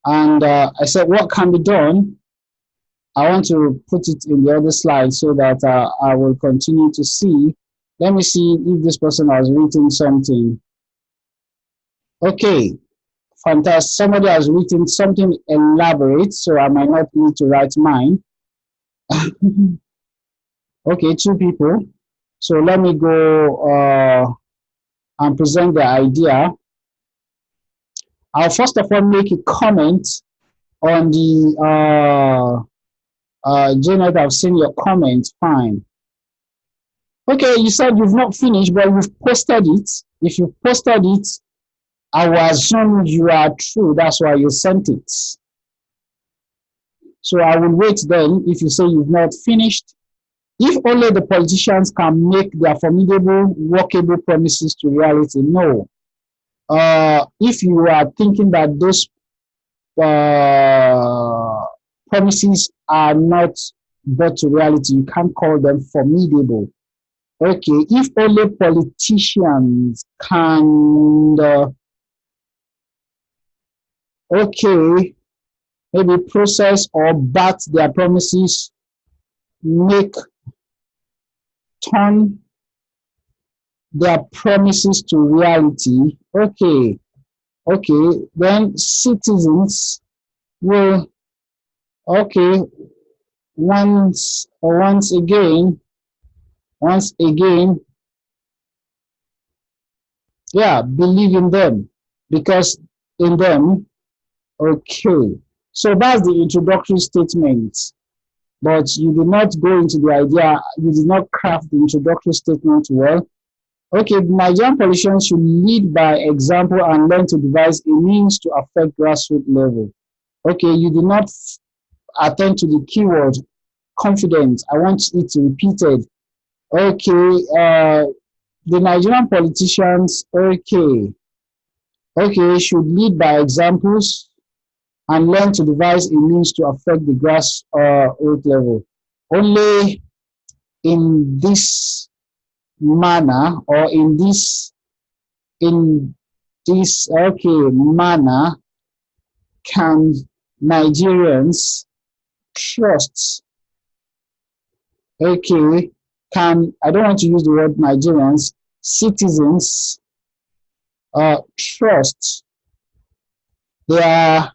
and I said, what can be done? I want to put it in the other slide so that I will continue to see. Let me see if this person has written something. Okay, fantastic. Somebody has written something elaborate, so I might not need to write mine. Okay, two people. So let me go and present the idea. I'll first of all make a comment on the Janet, I've seen your comment. Fine. Okay, you said you've not finished, but you've posted it. If you posted it, I will assume you are true. That's why you sent it. So I will wait then if you say you've not finished. If only the politicians can make their formidable, workable promises to reality. No. If you are thinking that those promises are not brought to reality, you can't call them formidable. Okay, if only politicians can, okay, maybe process or bat their promises, make turn their promises to reality. Okay, okay, then citizens will, okay, once again, yeah, believe in them because in them, okay. So that's the introductory statement. But you did not go into the idea, you did not craft the introductory statement well. Okay, Nigerian politicians should lead by example and learn to devise a means to affect grassroots level. Okay, you did not attend to the keyword confidence. I want it to repeated. Okay, the Nigerian politicians, okay, should lead by examples and learn to devise a means to affect the grassroots level. Only in this manner or in this manner can Nigerians trust, okay, can, I don't want to use the word Nigerians, citizens trust their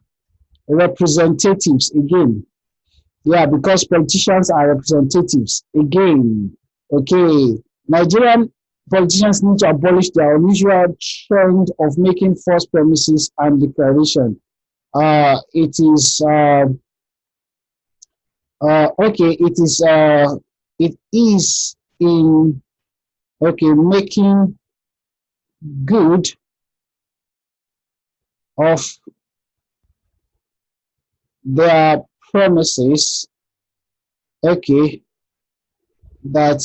representatives again. Yeah, because politicians are representatives again. Okay, Nigerian politicians need to abolish their unusual trend of making false promises and declaration. It is okay. It is in okay making good of their promises. Okay, that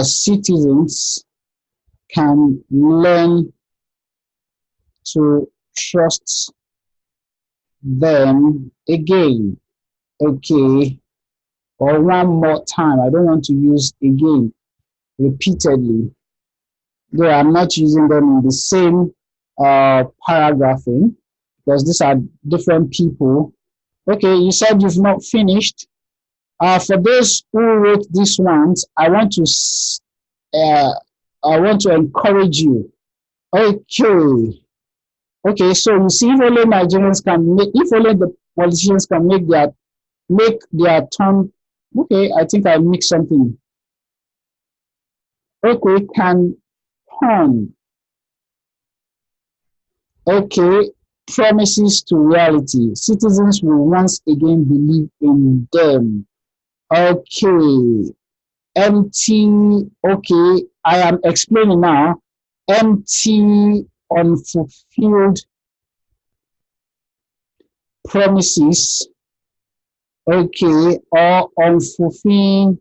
citizens can learn to trust them again. Okay, or one more time. I don't want to use again repeatedly. Though I'm not using them in the same paragraphing because these are different people. Okay, you said you've not finished. For those who wrote these ones, uh, I want to encourage you. Okay, okay. So you see, if only Nigerians can make, if only the politicians can make their turn. Okay, I think I mixed something. Okay, can turn. Okay, promises to reality. Citizens will once again believe in them. Okay, empty. Okay, I am explaining now. Empty, unfulfilled promises. Okay, or unfulfilled.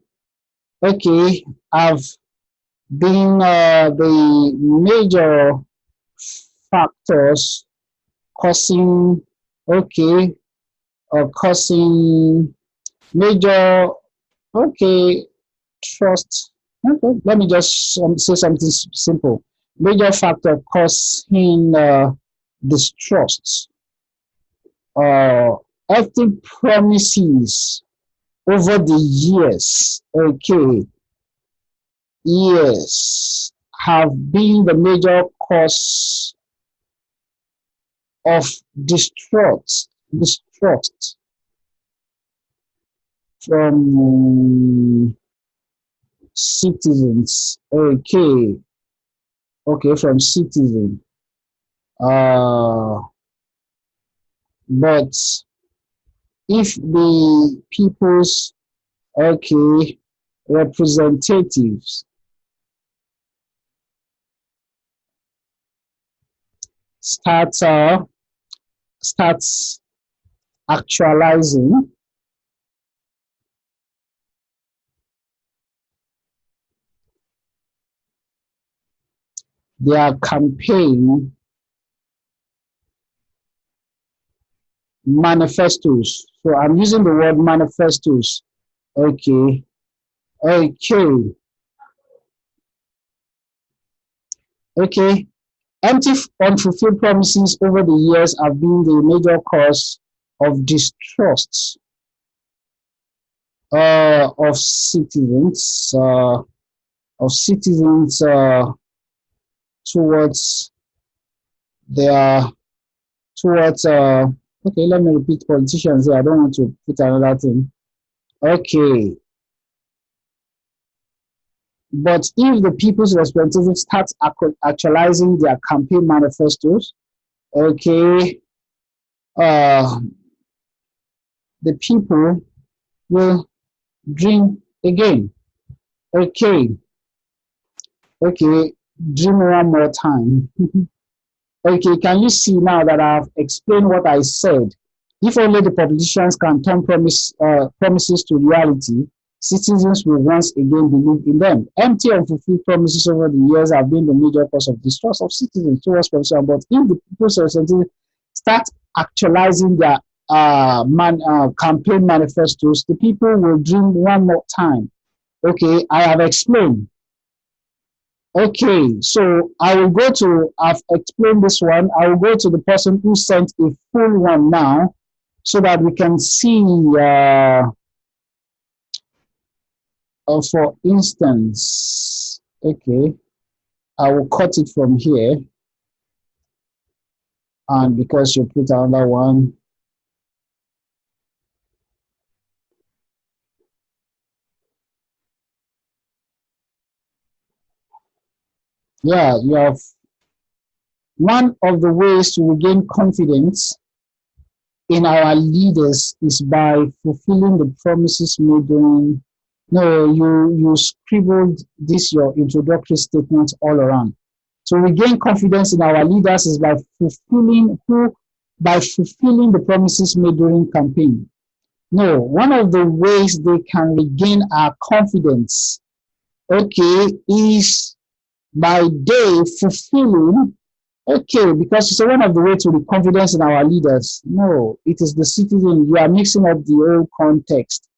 Okay, have been the major factors causing. Okay, causing Major, okay, trust. Okay, let me just say something simple. Major factor causing distrust. Uh, Active promises over the years, okay, years have been the major cause of distrust from citizens. Okay, okay, from citizens. But if the people's, okay, representatives start starts actualizing their campaign manifestos. So I'm using the word manifestos. Okay, okay, okay. Empty, unfulfilled promises over the years have been the major cause of distrust of citizens, towards their towards okay, let me repeat politicians here. I don't want to put another thing. Okay, but if the people's representatives start actualizing their campaign manifestos, okay, uh, the people will dream again. Okay, okay, dream one more time. Okay, can you see now that I've explained what I said? If only the politicians can turn promises to reality, citizens will once again believe in them. Empty and fulfilled promises over the years have been the major cause of distrust of citizens towards politicians. But if the people's representatives start actualizing their campaign manifestos, the people will dream one more time. Okay, I have explained. Okay, so I've explained this one. I will go to the person who sent a full one now so that we can see, for instance, okay, I will cut it from here. And because you put another one, yeah, you have one of the ways to regain confidence in our leaders is by fulfilling the promises made during. No, you scribbled this your introductory statement all around. To regain confidence in our leaders is by fulfilling the promises made during campaign. No, one of the ways they can regain our confidence, okay, is by they fulfilling. Okay, because it's one of the ways to the confidence in our leaders. No, it is the citizen. You are mixing up the whole context.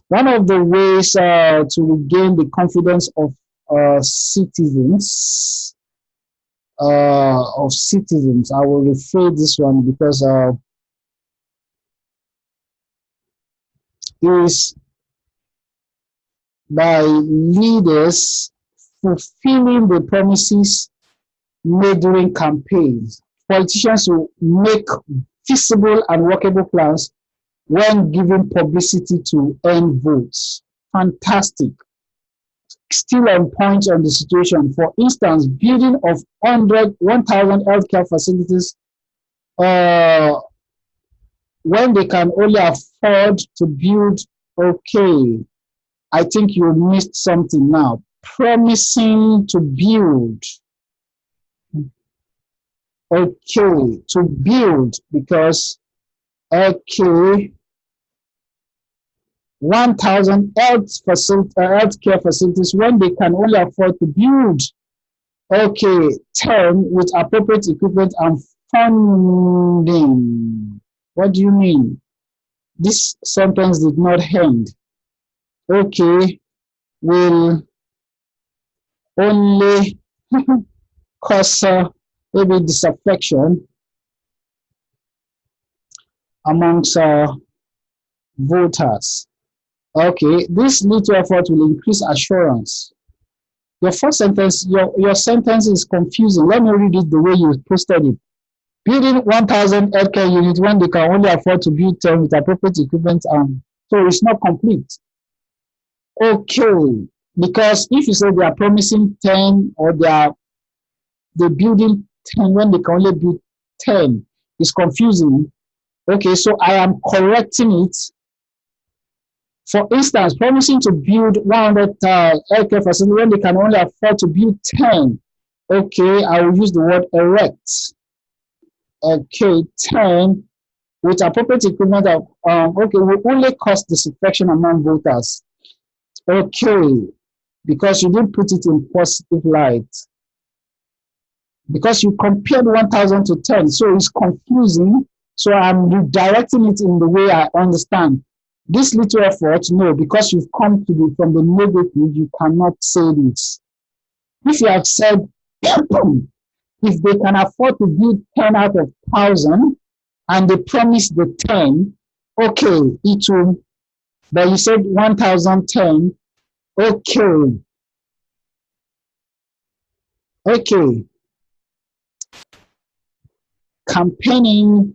One of the ways to regain the confidence of citizens, I will rephrase this one because is by leaders fulfilling the promises made during campaigns. Politicians will make feasible and workable plans when giving publicity to earn votes. Fantastic. Still on point on the situation. For instance, building of 1,000 healthcare facilities when they can only afford to build. Okay, I think you missed something now. Promising to build. Okay, to build because, okay, 1,000 healthcare facilities when they can only afford to build. Okay, 10 with appropriate equipment and funding. What do you mean? this sentence did not end. Okay, will only cause maybe disaffection amongst voters. Okay, this little effort will increase assurance. Your first sentence, your sentence is confusing. Let me read it the way you posted it. Building 1,000 healthcare units when they can only afford to build 10 with appropriate equipment, so it's not complete. Okay, because if you say they are promising 10 or they're building 10 when they can only build 10, it's confusing. Okay, so I am correcting it. For instance, promising to build 100 healthcare facilities when they can only afford to build 10. Okay, I will use the word erect. Okay, 10 with appropriate equipment of, okay, will only cause disaffection among voters. Okay, because you didn't put it in positive light. Because you compared 1,000 to 10, so it's confusing. So I'm redirecting it in the way I understand. This little effort, no, because you've come to be from the negative, you cannot say this. If you have said, if they can afford to build 10 out of 1,000 and they promise the 10, okay, it will, but you said 1,010, okay, okay. Campaigning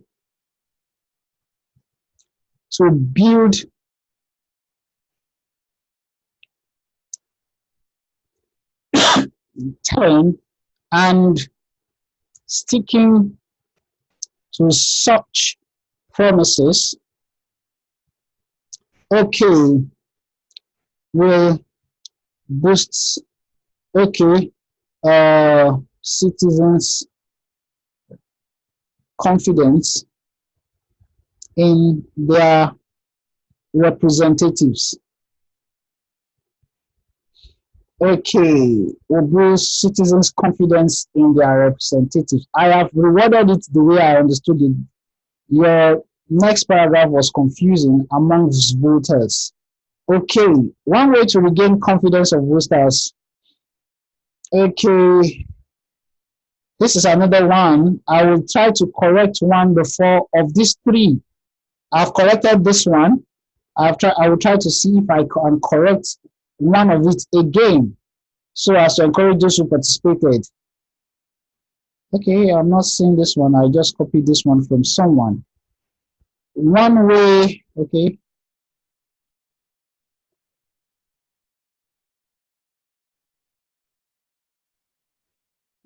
to build 10 and sticking to such promises, okay, will boost, okay, citizens' confidence in their representatives. Okay, will boost citizens' confidence in their representatives. I have reworded it the way I understood it. Your next paragraph was confusing amongst voters. Okay, one way to regain confidence of voters. Okay, this is another one. I will try to correct one before of these three. I've corrected this one. I will try to see if I can correct one of it again, so as to encourage those who participated. Okay, I'm not seeing this one. I just copied this one from someone. One way, okay.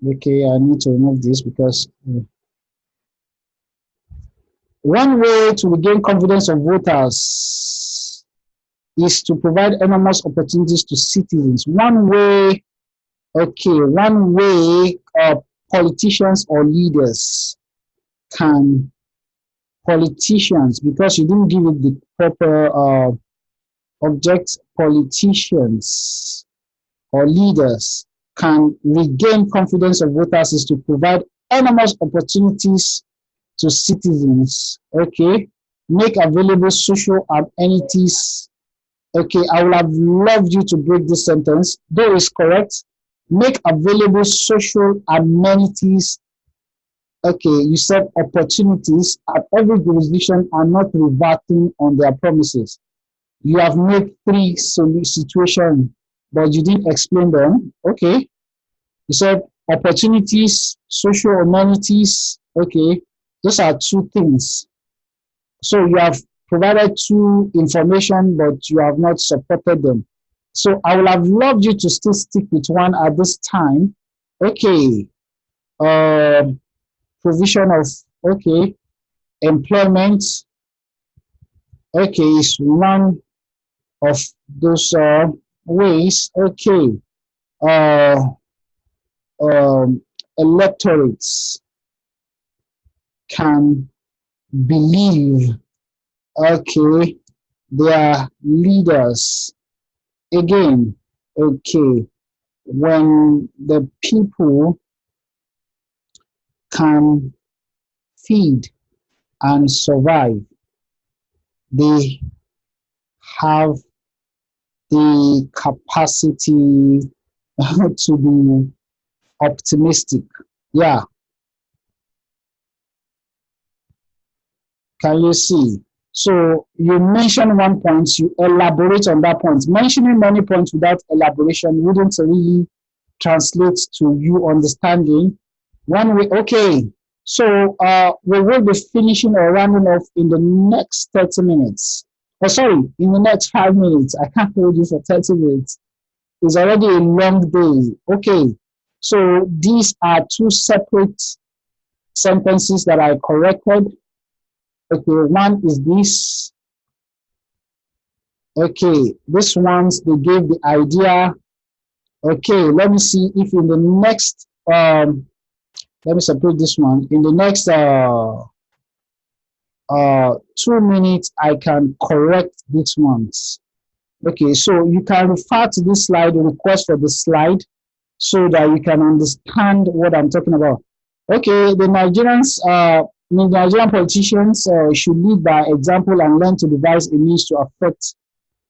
Okay, I need to remove this because one way to regain confidence of voters is to provide enormous opportunities to citizens. One way, okay, one way politicians or leaders can, politicians, because you didn't give it the proper object, politicians or leaders can regain confidence of voters is to provide enormous opportunities to citizens, okay, make available social amenities. Okay, I would have loved you to break this sentence, though it's correct. Make available social amenities. Okay, you said opportunities at every jurisdiction are not reverting on their promises. You have made three situations, but you didn't explain them. Okay, you said opportunities, social amenities. Okay, those are two things. So you have provided two information, but you have not supported them. So I would have loved you to still stick with one at this time. Okay, provision of, okay, employment. Okay, is one of those ways. Okay, uh, electorates can believe, okay, their leaders. Again, okay, when the people can feed and survive, they have the capacity to be optimistic. Yeah, can you see? So you mention one point, you elaborate on that point. Mentioning many points without elaboration wouldn't really translate to you understanding one way. Okay, so we will be finishing or rounding off in the next 30 minutes. Oh, sorry, in the next 5 minutes. I can't hold you for 30 minutes. It's already a long day. Okay, so these are two separate sentences that I corrected. Okay, one is this. Okay, this one's they gave the idea. Okay, let me see if in the next let me separate this one. In the next 2 minutes, I can correct these ones. Okay, so you can refer to this slide, request for the slide, so that you can understand what I'm talking about. Okay, the Nigerian politicians should lead by example and learn to devise a means to affect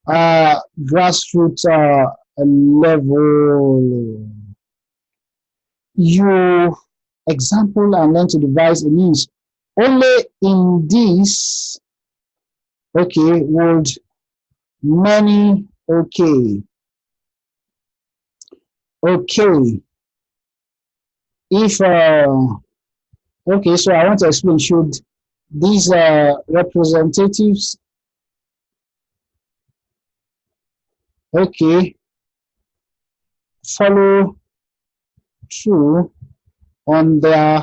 grassroots level. You example and learn to devise a means. Only in this, okay, would many, okay, if, okay, so I want to explain, should these representatives, okay, follow through on their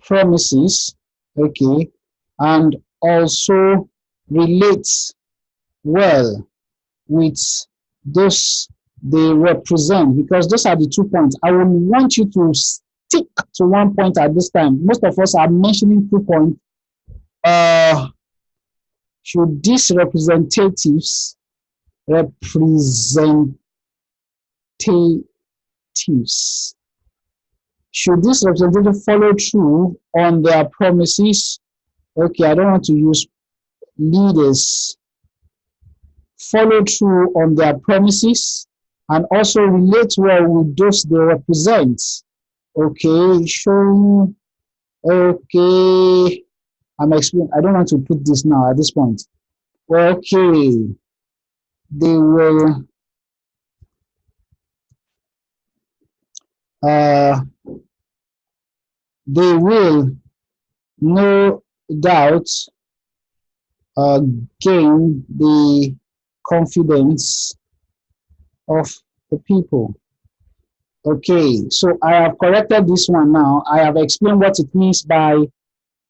promises, okay, and also relates well with those they represent, because those are the 2 points. I will want you to stick to 1 point at this time. Most of us are mentioning 2 points. Should these representatives should this representative follow through on their promises? Okay, I don't want to use leaders. Follow through on their promises and also relate well with those they represent. Okay, showing. Okay, I'm explaining. I don't want to put this now at this point. Okay, they will. They will no doubt gain the confidence of the people. Okay, so I have corrected this one now. I have explained what it means by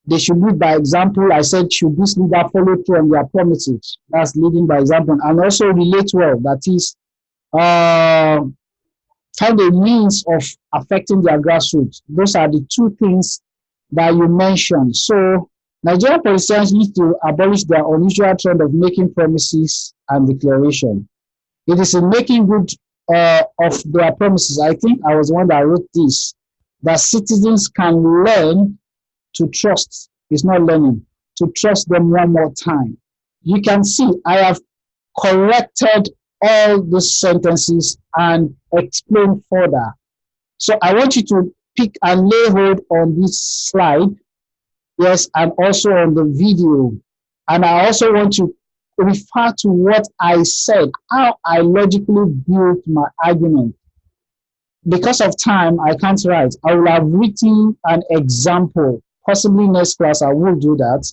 they should lead by example. I said, should this leader follow through on their promises? That's leading by example. And also relate well. That is, find a means of affecting their grassroots. Those are the 2 things that you mentioned. So Nigerian politicians need to abolish their unusual trend of making promises and declaration. It is in making good of their promises. I think I was the one that wrote this, that citizens can learn to trust. It's not learning, to trust them one more time. You can see I have corrected all the sentences and explain further. So I want you to pick and lay hold on this slide, yes, and also on the video. And I also want to refer to what I said, how I logically built my argument. Because of time, I can't write. I will have written an example. Possibly next class, I will do that,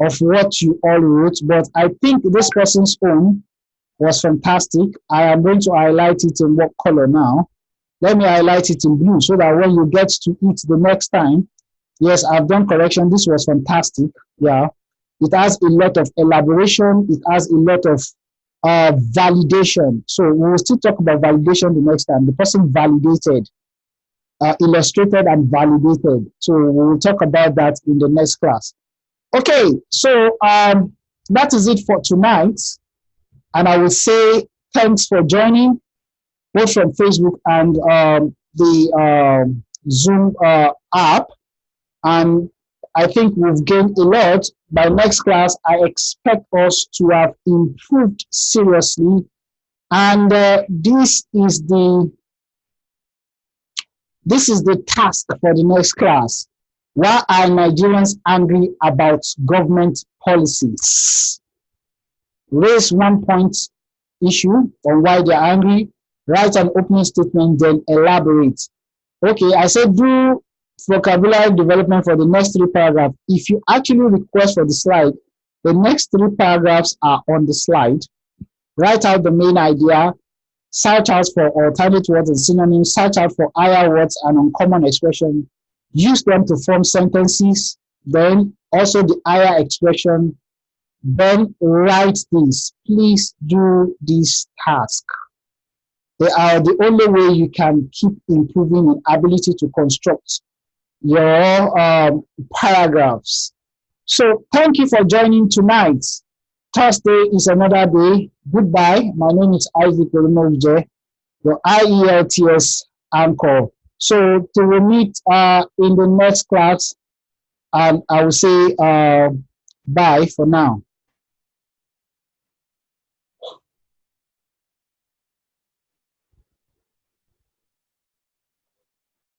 of what you all wrote. But I think this person's own was fantastic. I am going to highlight it in what color now? Let me highlight it in blue so that when you get to it the next time, yes, I've done correction. This was fantastic. Yeah. It has a lot of elaboration. It has a lot of validation. So we will still talk about validation the next time. The person validated, illustrated and validated. So we will talk about that in the next class. Okay, so that is it for tonight. And I will say thanks for joining, both from Facebook and the Zoom app. And I think we've gained a lot. By next class, I expect us to have improved seriously. And this is the task for the next class. Why are Nigerians angry about government policies? Raise one point issue on why they're angry. Write an opening statement, then elaborate. Okay, I said do vocabulary development for the next 3 paragraphs. If you actually request for the slide, the next 3 paragraphs are on the slide. Write out the main idea, search out for alternate words and synonyms, search out for higher words and uncommon expressions, use them to form sentences, then also the higher expression, then write this. Please do this task. They are the only way you can keep improving in ability to construct your paragraphs. So thank you for joining tonight. Thursday is another day. Goodbye. My name is Isaac Olumoje, your IELTS anchor. So till we meet in the next class, I will say bye for now.